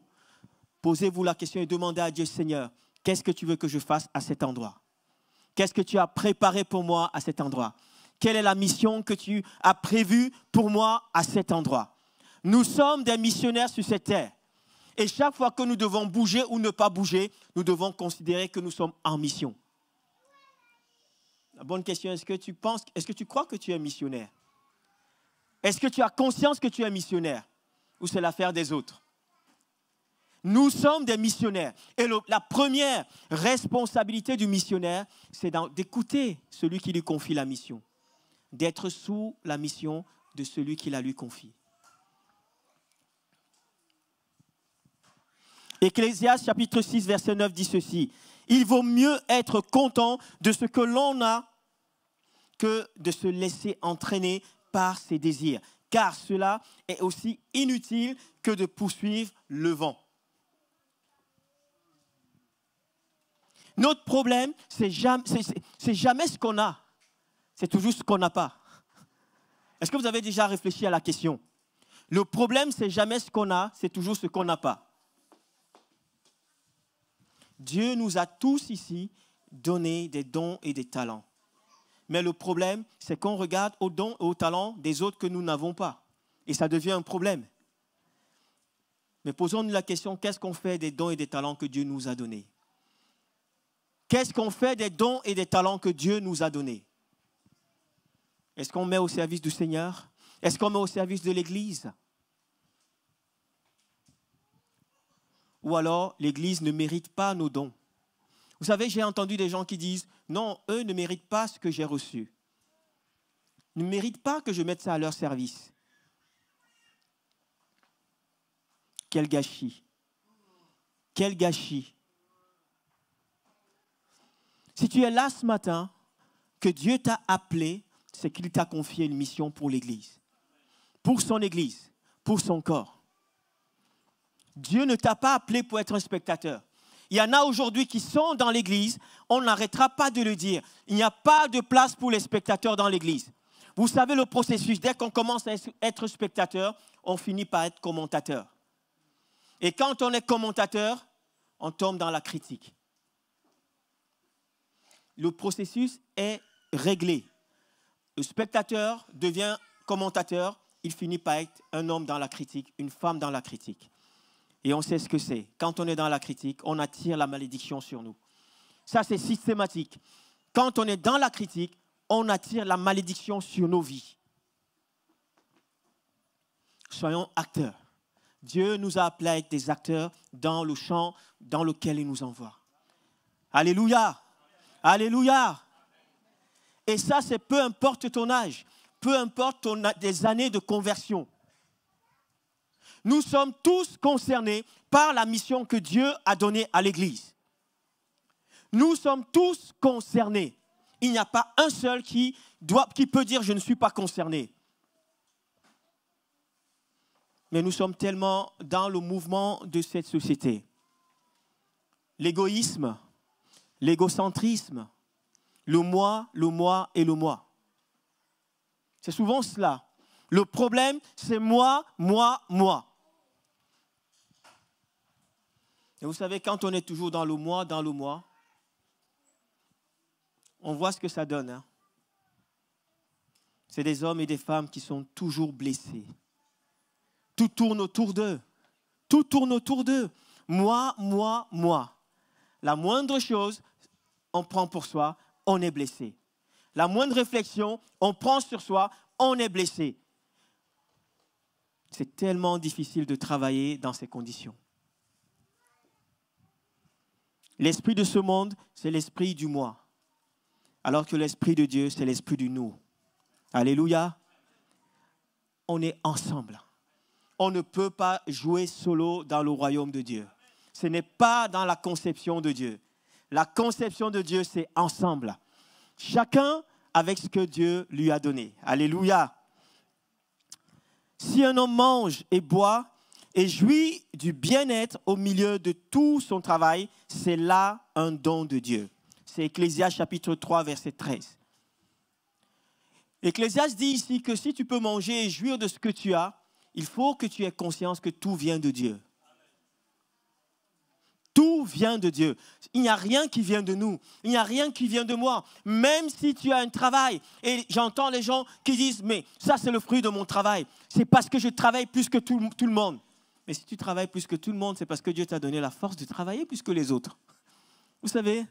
Posez-vous la question et demandez à Dieu, Seigneur, qu'est-ce que tu veux que je fasse à cet endroit? Qu'est-ce que tu as préparé pour moi à cet endroit? Quelle est la mission que tu as prévue pour moi à cet endroit? Nous sommes des missionnaires sur cette terre. Et chaque fois que nous devons bouger ou ne pas bouger, nous devons considérer que nous sommes en mission. La bonne question, est-ce que tu crois que tu es missionnaire? Est-ce que tu as conscience que tu es missionnaire? Ou c'est l'affaire des autres? Nous sommes des missionnaires. Et la première responsabilité du missionnaire, c'est d'écouter celui qui lui confie la mission. D'être sous la mission de celui qui la lui confie. Ecclésiaste chapitre 6, verset 9 dit ceci. Il vaut mieux être content de ce que l'on a que de se laisser entraîner par ses désirs. Car cela est aussi inutile que de poursuivre le vent. Notre problème, c'est jamais ce qu'on a. C'est toujours ce qu'on n'a pas. Est-ce que vous avez déjà réfléchi à la question? Le problème, c'est jamais ce qu'on a, c'est toujours ce qu'on n'a pas. Dieu nous a tous ici donné des dons et des talents. Mais le problème, c'est qu'on regarde aux dons et aux talents des autres que nous n'avons pas. Et ça devient un problème. Mais posons-nous la question, qu'est-ce qu'on fait des dons et des talents que Dieu nous a donnés? Qu'est-ce qu'on fait des dons et des talents que Dieu nous a donnés? Est-ce qu'on met au service du Seigneur? Est-ce qu'on met au service de l'Église? Ou alors, l'Église ne mérite pas nos dons. Vous savez, j'ai entendu des gens qui disent, non, eux ne méritent pas ce que j'ai reçu. Ils ne méritent pas que je mette ça à leur service. Quel gâchis. Quel gâchis. Si tu es là ce matin, que Dieu t'a appelé, c'est qu'il t'a confié une mission pour l'Église. Pour son Église, pour son corps. Dieu ne t'a pas appelé pour être un spectateur. Il y en a aujourd'hui qui sont dans l'Église, on n'arrêtera pas de le dire. Il n'y a pas de place pour les spectateurs dans l'Église. Vous savez le processus, dès qu'on commence à être spectateur, on finit par être commentateur. Et quand on est commentateur, on tombe dans la critique. Le processus est réglé. Le spectateur devient commentateur, il finit par être un homme dans la critique, une femme dans la critique. Et on sait ce que c'est. Quand on est dans la critique, on attire la malédiction sur nous. Ça, c'est systématique. Quand on est dans la critique, on attire la malédiction sur nos vies. Soyons acteurs. Dieu nous a appelés à être des acteurs dans le champ dans lequel il nous envoie. Alléluia. Alléluia. Et ça, c'est peu importe ton âge, peu importe des années de conversion. Nous sommes tous concernés par la mission que Dieu a donnée à l'Église. Nous sommes tous concernés. Il n'y a pas un seul qui peut dire « je ne suis pas concerné ». Mais nous sommes tellement dans le mouvement de cette société. L'égoïsme, l'égocentrisme, le moi et le moi. C'est souvent cela. Le problème, c'est moi. Et vous savez, quand on est toujours dans le moi, on voit ce que ça donne. Hein? C'est des hommes et des femmes qui sont toujours blessés. Tout tourne autour d'eux. Tout tourne autour d'eux. Moi. La moindre chose, on prend pour soi, on est blessé. La moindre réflexion, on prend sur soi, on est blessé. C'est tellement difficile de travailler dans ces conditions. L'esprit de ce monde, c'est l'esprit du moi. Alors que l'esprit de Dieu, c'est l'esprit du nous. Alléluia. On est ensemble. On ne peut pas jouer solo dans le royaume de Dieu. Ce n'est pas dans la conception de Dieu. La conception de Dieu, c'est ensemble. Chacun avec ce que Dieu lui a donné. Alléluia. Si un homme mange et boit et jouit du bien-être au milieu de tout son travail, c'est là un don de Dieu. C'est Ecclésiaste chapitre 3, verset 13. Ecclésiaste dit ici que si tu peux manger et jouir de ce que tu as, il faut que tu aies conscience que tout vient de Dieu. Tout vient de Dieu. Il n'y a rien qui vient de nous. Il n'y a rien qui vient de moi. Même si tu as un travail, et j'entends les gens qui disent, mais ça c'est le fruit de mon travail. C'est parce que je travaille plus que tout le monde. Mais si tu travailles plus que tout le monde, c'est parce que Dieu t'a donné la force de travailler plus que les autres. Vous savez,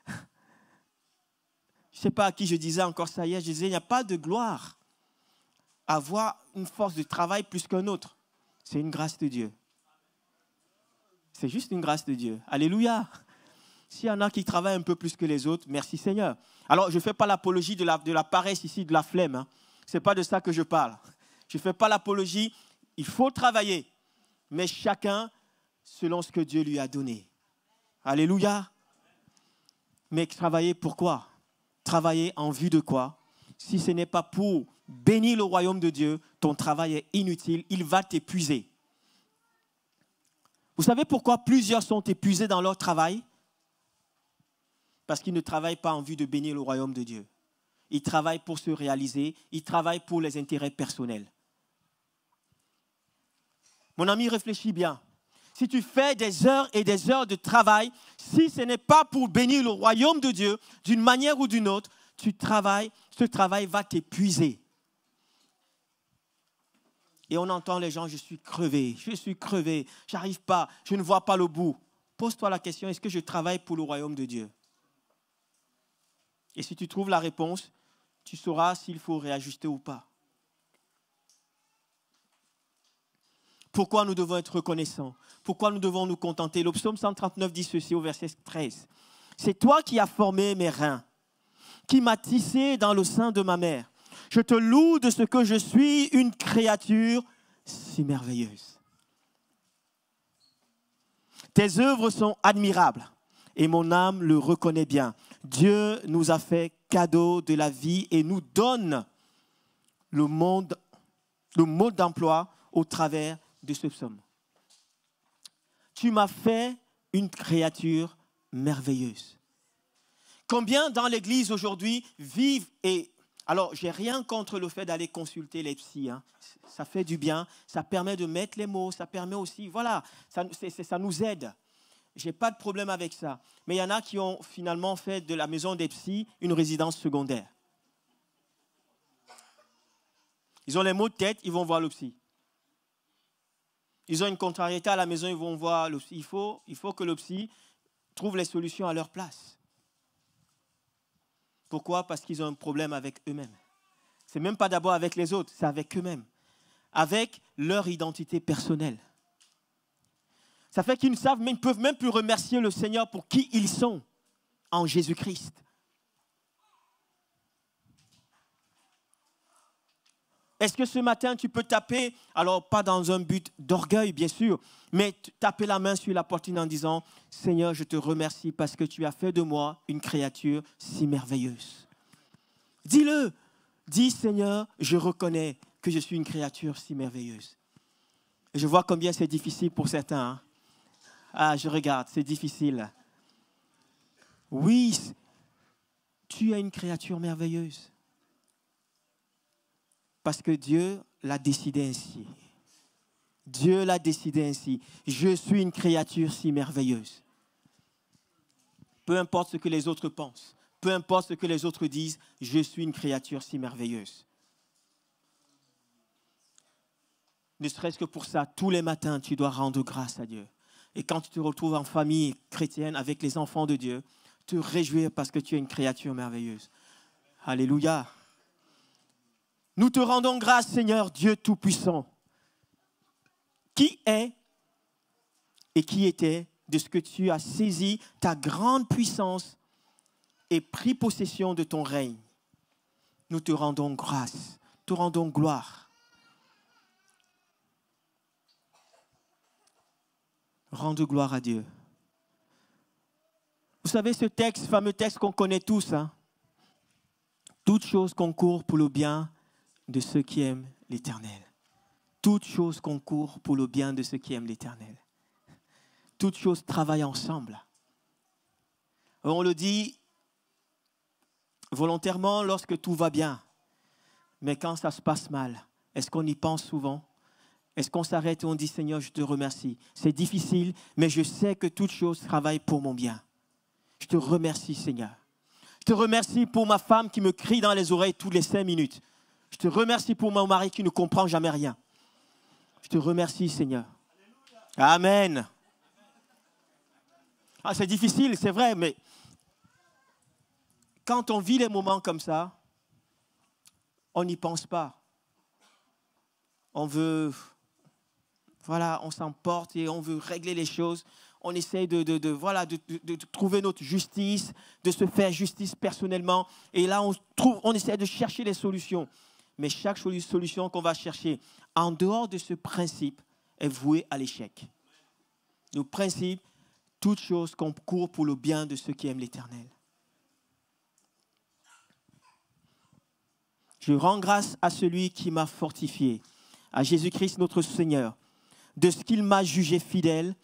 je ne sais pas à qui je disais encore ça hier, je disais, il n'y a pas de gloire à avoir une force de travail plus qu'un autre. C'est une grâce de Dieu. C'est juste une grâce de Dieu. Alléluia. S'il y en a qui travaillent un peu plus que les autres, merci Seigneur. Alors, je ne fais pas l'apologie de la paresse ici, de la flemme. Hein. Ce n'est pas de ça que je parle. Je ne fais pas l'apologie. Il faut travailler. Mais chacun selon ce que Dieu lui a donné. Alléluia. Mais travailler pourquoi? Travailler en vue de quoi? Si ce n'est pas pour bénir le royaume de Dieu, ton travail est inutile. Il va t'épuiser. Vous savez pourquoi plusieurs sont épuisés dans leur travail? Parce qu'ils ne travaillent pas en vue de bénir le royaume de Dieu. Ils travaillent pour se réaliser, ils travaillent pour les intérêts personnels. Mon ami, réfléchis bien. Si tu fais des heures et des heures de travail, si ce n'est pas pour bénir le royaume de Dieu, d'une manière ou d'une autre, ce travail va t'épuiser. Et on entend les gens, je suis crevé, j'arrive pas, je ne vois pas le bout. Pose-toi la question, est-ce que je travaille pour le royaume de Dieu? Et si tu trouves la réponse, tu sauras s'il faut réajuster ou pas. Pourquoi nous devons être reconnaissants? Pourquoi nous devons nous contenter? Le psaume 139 dit ceci au verset 13. C'est toi qui as formé mes reins, qui m'as tissé dans le sein de ma mère. Je te loue de ce que je suis une créature si merveilleuse. Tes œuvres sont admirables et mon âme le reconnaît bien. Dieu nous a fait cadeau de la vie et nous donne le mode d'emploi au travers de ce psaume. Tu m'as fait une créature merveilleuse. Combien dans l'Église aujourd'hui vivent et... Alors, je n'ai rien contre le fait d'aller consulter les psys. Hein. Ça fait du bien, ça permet de mettre les mots, ça permet aussi... Voilà, ça nous aide. Je n'ai pas de problème avec ça. Mais il y en a qui ont finalement fait de la maison des psys une résidence secondaire. Ils ont les maux de tête, ils vont voir le psy. Ils ont une contrariété à la maison, ils vont voir le psy. Il faut que le psy trouve les solutions à leur place. Pourquoi? Parce qu'ils ont un problème avec eux-mêmes. Ce n'est même pas d'abord avec les autres, c'est avec eux-mêmes. Avec leur identité personnelle. Ça fait qu'ils ne peuvent même plus remercier le Seigneur pour qui ils sont en Jésus-Christ. Est-ce que ce matin, tu peux taper, alors pas dans un but d'orgueil, bien sûr, mais taper la main sur la poitrine en disant, Seigneur, je te remercie parce que tu as fait de moi une créature si merveilleuse. Dis-le, dis, Seigneur, je reconnais que je suis une créature si merveilleuse. Et je vois combien c'est difficile pour certains. Hein? Ah, je regarde, c'est difficile. Oui, tu es une créature merveilleuse. Parce que Dieu l'a décidé ainsi. Dieu l'a décidé ainsi. Je suis une créature si merveilleuse. Peu importe ce que les autres pensent, peu importe ce que les autres disent, je suis une créature si merveilleuse. Ne serait-ce que pour ça, tous les matins, tu dois rendre grâce à Dieu. Et quand tu te retrouves en famille chrétienne avec les enfants de Dieu, te réjouir parce que tu es une créature merveilleuse. Alléluia. Nous te rendons grâce, Seigneur, Dieu Tout-Puissant, qui est et qui était de ce que tu as saisi ta grande puissance et pris possession de ton règne. Nous te rendons grâce, te rendons gloire. Rende gloire à Dieu. Vous savez ce texte, fameux texte qu'on connaît tous, hein? Toutes choses concourent pour le bien de ceux qui aiment l'Éternel. Toutes choses concourent pour le bien de ceux qui aiment l'Éternel. Toutes choses travaillent ensemble. On le dit volontairement lorsque tout va bien. Mais quand ça se passe mal, est-ce qu'on y pense souvent? Est-ce qu'on s'arrête et on dit, Seigneur, je te remercie. C'est difficile, mais je sais que toutes choses travaillent pour mon bien. Je te remercie, Seigneur. Je te remercie pour ma femme qui me crie dans les oreilles toutes les 5 minutes. Je te remercie pour mon mari qui ne comprend jamais rien. Je te remercie, Seigneur. Amen. Ah, c'est difficile, c'est vrai, mais quand on vit les moments comme ça, on n'y pense pas. On veut, voilà, on s'emporte et on veut régler les choses. On essaie de trouver notre justice, de se faire justice personnellement. Et là, on essaie de chercher les solutions. Mais chaque solution qu'on va chercher, en dehors de ce principe, est vouée à l'échec. Le principe, toute chose concourt pour le bien de ceux qui aiment l'Éternel. Je rends grâce à celui qui m'a fortifié, à Jésus-Christ notre Seigneur, de ce qu'il m'a jugé fidèle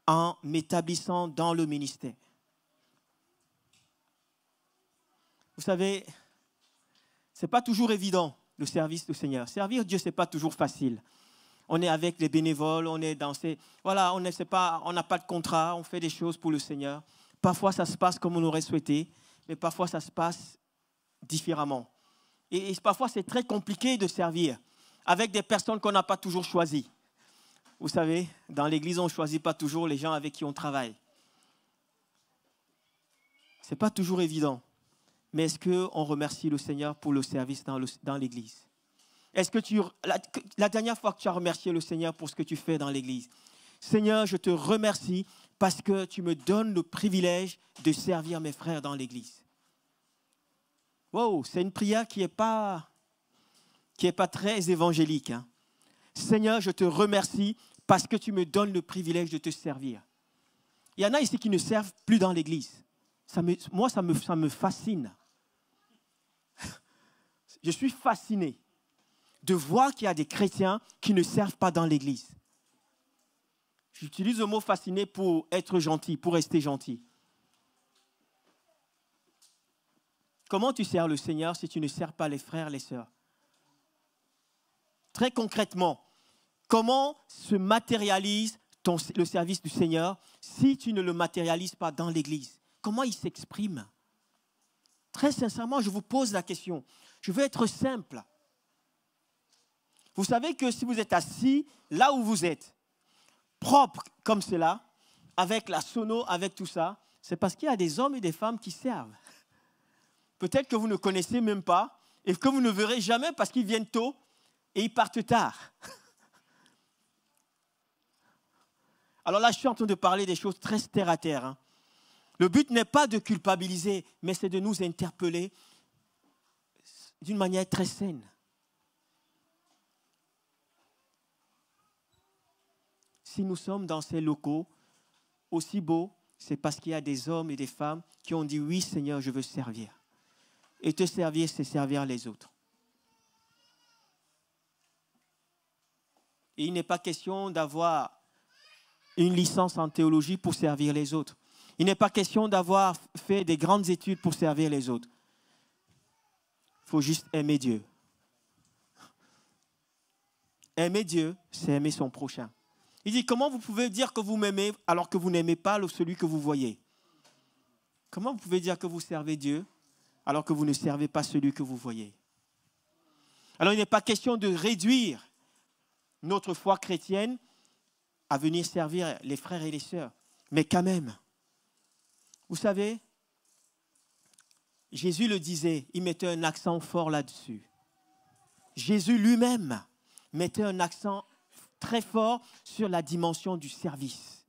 en m'établissant dans le ministère. Vous savez, ce n'est pas toujours évident, le service du Seigneur. Servir Dieu, ce n'est pas toujours facile. On est avec les bénévoles, on est dans ces... Voilà, on n'a pas de contrat, on fait des choses pour le Seigneur. Parfois, ça se passe comme on aurait souhaité, mais parfois, ça se passe différemment. Et parfois, c'est très compliqué de servir avec des personnes qu'on n'a pas toujours choisies. Vous savez, dans l'Église, on ne choisit pas toujours les gens avec qui on travaille. Ce n'est pas toujours évident. Mais est-ce qu'on remercie le Seigneur pour le service dans l'Église? Est-ce que la dernière fois que tu as remercié le Seigneur pour ce que tu fais dans l'Église? Seigneur, je te remercie parce que tu me donnes le privilège de servir mes frères dans l'église. Wow, c'est une prière qui n'est pas très évangélique. Hein. Seigneur, je te remercie parce que tu me donnes le privilège de te servir. Il y en a ici qui ne servent plus dans l'église. Moi, ça me fascine. Je suis fasciné de voir qu'il y a des chrétiens qui ne servent pas dans l'église. J'utilise le mot fasciné pour être gentil, pour rester gentil. Comment tu sers le Seigneur si tu ne sers pas les frères, les sœurs? Très concrètement, comment se matérialise le service du Seigneur si tu ne le matérialises pas dans l'église? Comment il s'exprime? Très sincèrement, je vous pose la question. Je veux être simple. Vous savez que si vous êtes assis là où vous êtes, propre comme cela, avec la sono, avec tout ça, c'est parce qu'il y a des hommes et des femmes qui servent. Peut-être que vous ne connaissez même pas et que vous ne verrez jamais parce qu'ils viennent tôt et ils partent tard. Alors là, je suis en train de parler des choses très terre à terre. Hein. Le but n'est pas de culpabiliser, mais c'est de nous interpeller d'une manière très saine. Si nous sommes dans ces locaux aussi beaux, c'est parce qu'il y a des hommes et des femmes qui ont dit « Oui, Seigneur, je veux servir ». Et te servir, c'est servir les autres. Et il n'est pas question d'avoir une licence en théologie pour servir les autres. Il n'est pas question d'avoir fait des grandes études pour servir les autres. Il faut juste aimer Dieu. Aimer Dieu, c'est aimer son prochain. Il dit, comment vous pouvez dire que vous m'aimez alors que vous n'aimez pas celui que vous voyez? Comment vous pouvez dire que vous servez Dieu alors que vous ne servez pas celui que vous voyez? Alors il n'est pas question de réduire notre foi chrétienne à venir servir les frères et les sœurs. Mais quand même, vous savez, Jésus le disait, il mettait un accent fort là-dessus. Jésus lui-même mettait un accent très fort sur la dimension du service.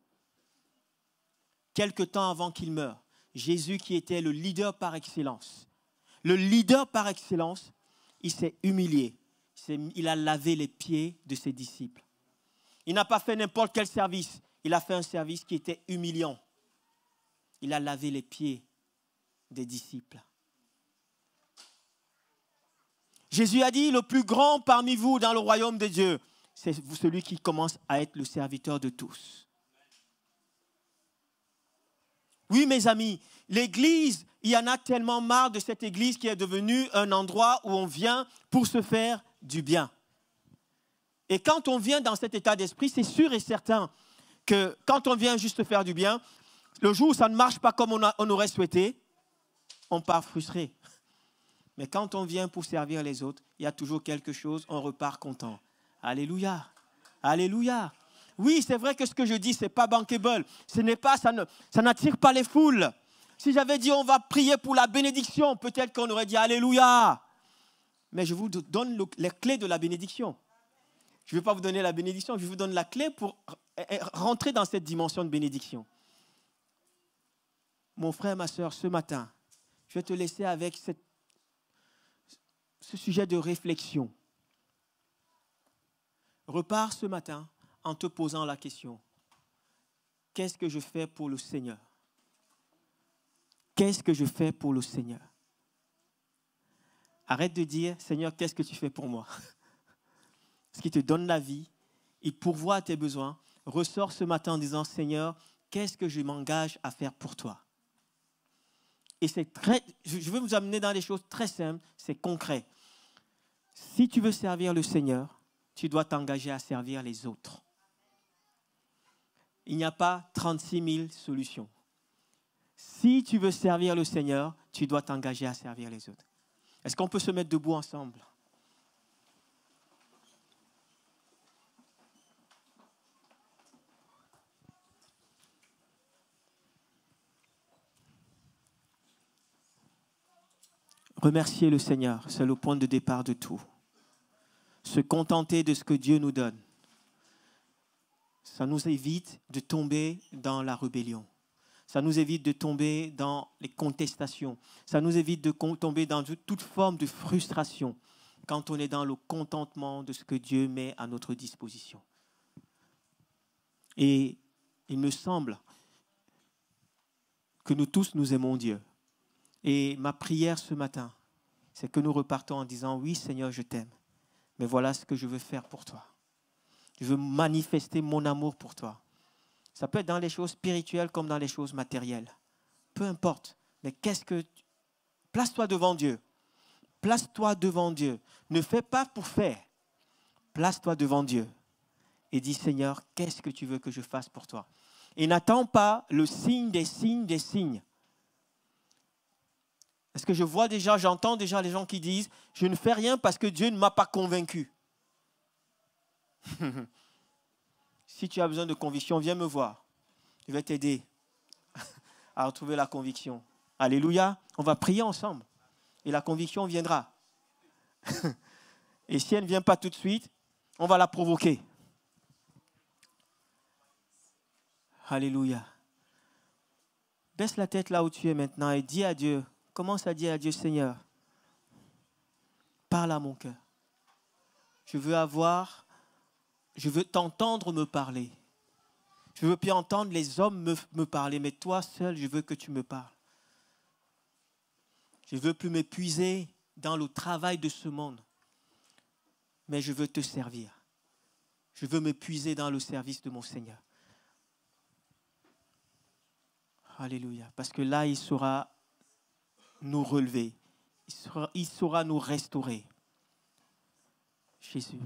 Quelque temps avant qu'il meure, Jésus qui était le leader par excellence, il s'est humilié, il a lavé les pieds de ses disciples. Il n'a pas fait n'importe quel service, il a fait un service qui était humiliant. Il a lavé les pieds des disciples. Jésus a dit, le plus grand parmi vous dans le royaume de Dieu, c'est celui qui commence à être le serviteur de tous. Oui, mes amis, l'église, il y en a tellement marre de cette église qui est devenue un endroit où on vient pour se faire du bien. Et quand on vient dans cet état d'esprit, c'est sûr et certain que quand on vient juste faire du bien, le jour où ça ne marche pas comme on aurait souhaité, on part frustré. Mais quand on vient pour servir les autres, il y a toujours quelque chose, on repart content. Alléluia. Alléluia. Oui, c'est vrai que ce que je dis, ce n'est pas bankable. Ça n'attire pas les foules. Si j'avais dit on va prier pour la bénédiction, peut-être qu'on aurait dit Alléluia. Mais je vous donne les clés de la bénédiction. Je ne vais pas vous donner la bénédiction, je vous donne la clé pour rentrer dans cette dimension de bénédiction. Mon frère, ma soeur, ce matin, je vais te laisser avec ce sujet de réflexion. Repars ce matin en te posant la question, qu'est-ce que je fais pour le Seigneur? Qu'est-ce que je fais pour le Seigneur? Arrête de dire, Seigneur, qu'est-ce que tu fais pour moi? Ce qui te donne la vie, il pourvoit à tes besoins. Ressors ce matin en disant, Seigneur, qu'est-ce que je m'engage à faire pour toi? Et je veux vous amener dans des choses très simples, c'est concret. Si tu veux servir le Seigneur, tu dois t'engager à servir les autres. Il n'y a pas 36 000 solutions. Si tu veux servir le Seigneur, tu dois t'engager à servir les autres. Est-ce qu'on peut se mettre debout ensemble? Remercier le Seigneur, c'est le point de départ de tout. Se contenter de ce que Dieu nous donne. ça nous évite de tomber dans la rébellion. Ça nous évite de tomber dans les contestations. Ça nous évite de tomber dans toute forme de frustration quand on est dans le contentement de ce que Dieu met à notre disposition. Et il me semble que nous tous, nous aimons Dieu. Et ma prière ce matin, c'est que nous repartons en disant, oui Seigneur, je t'aime, mais voilà ce que je veux faire pour toi. Je veux manifester mon amour pour toi. Ça peut être dans les choses spirituelles comme dans les choses matérielles. Peu importe. Mais place-toi devant Dieu. Place-toi devant Dieu. Ne fais pas pour faire. Place-toi devant Dieu. Et dis, Seigneur, qu'est-ce que tu veux que je fasse pour toi? Et n'attends pas le signe des signes des signes. Parce que j'entends déjà les gens qui disent, je ne fais rien parce que Dieu ne m'a pas convaincu. Si tu as besoin de conviction, viens me voir. Je vais t'aider à retrouver la conviction. Alléluia. On va prier ensemble. Et la conviction viendra. Et si elle ne vient pas tout de suite, on va la provoquer. Alléluia. Baisse la tête là où tu es maintenant et dis à Dieu, commence à dire à Dieu, Seigneur, parle à mon cœur. Je veux t'entendre me parler. Je veux plus entendre les hommes me parler, mais toi seul, je veux que tu me parles. Je ne veux plus m'épuiser dans le travail de ce monde, mais je veux te servir. Je veux m'épuiser dans le service de mon Seigneur. Alléluia. Parce que là, il saura nous relever. Il saura nous restaurer. Jésus.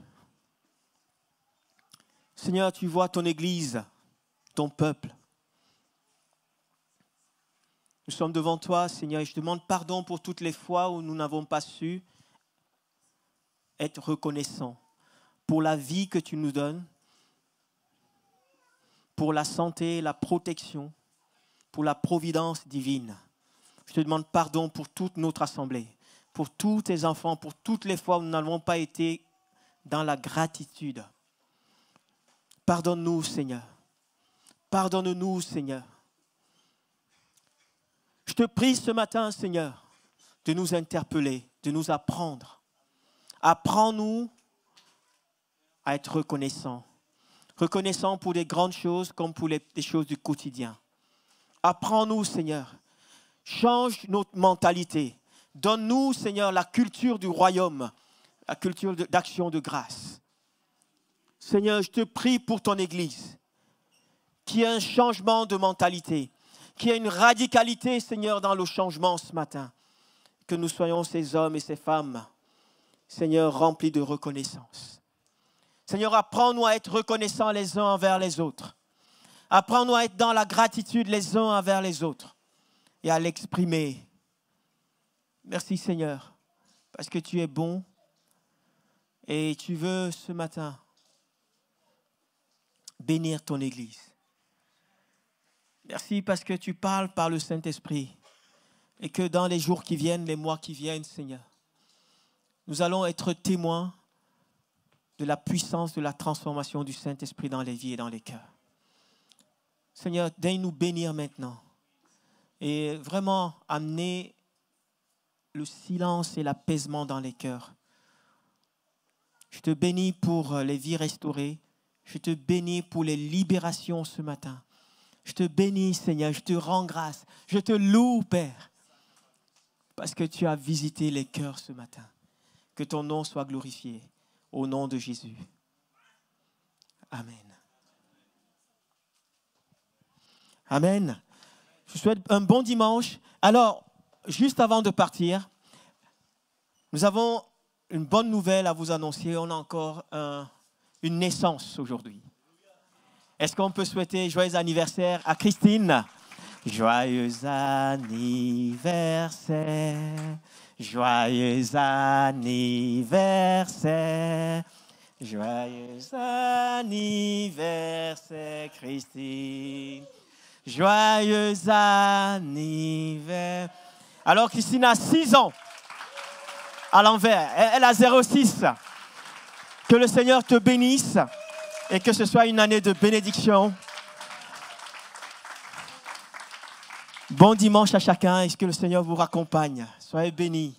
Seigneur, tu vois ton Église, ton peuple. Nous sommes devant toi, Seigneur, et je demande pardon pour toutes les fois où nous n'avons pas su être reconnaissants pour la vie que tu nous donnes, pour la santé, la protection, pour la providence divine. Je te demande pardon pour toute notre assemblée, pour tous tes enfants, pour toutes les fois où nous n'avons pas été dans la gratitude. Pardonne-nous, Seigneur. Pardonne-nous, Seigneur. Je te prie ce matin, Seigneur, de nous interpeller, de nous apprendre. Apprends-nous à être reconnaissants. Reconnaissants pour les grandes choses comme pour les choses du quotidien. Apprends-nous, Seigneur. Change notre mentalité. Donne-nous, Seigneur, la culture du royaume, la culture d'action de grâce. Seigneur, je te prie pour ton Église, qu'il y ait un changement de mentalité, qu'il y ait une radicalité, Seigneur, dans le changement ce matin. Que nous soyons ces hommes et ces femmes, Seigneur, remplis de reconnaissance. Seigneur, apprends-nous à être reconnaissants les uns envers les autres. Apprends-nous à être dans la gratitude les uns envers les autres et à l'exprimer. Merci, Seigneur, parce que tu es bon et tu veux ce matin bénir ton Église. Merci parce que tu parles par le Saint-Esprit et que dans les jours qui viennent, les mois qui viennent, Seigneur, nous allons être témoins de la puissance de la transformation du Saint-Esprit dans les vies et dans les cœurs. Seigneur, daigne nous bénir maintenant et vraiment amener le silence et l'apaisement dans les cœurs. Je te bénis pour les vies restaurées. Je te bénis pour les libérations ce matin. Je te bénis, Seigneur. Je te rends grâce. Je te loue, Père, parce que tu as visité les cœurs ce matin. Que ton nom soit glorifié. Au nom de Jésus. Amen. Amen. Je vous souhaite un bon dimanche. Alors, juste avant de partir, nous avons une bonne nouvelle à vous annoncer. On a encore une naissance aujourd'hui. Est-ce qu'on peut souhaiter joyeux anniversaire à Christine? Joyeux anniversaire, joyeux anniversaire, joyeux anniversaire Christine. Joyeux anniversaire. Alors Christine a 6 ans à l'envers. Elle a 06. Que le Seigneur te bénisse Et que ce soit une année de bénédiction. Bon dimanche à chacun et que le Seigneur vous raccompagne. Soyez bénis.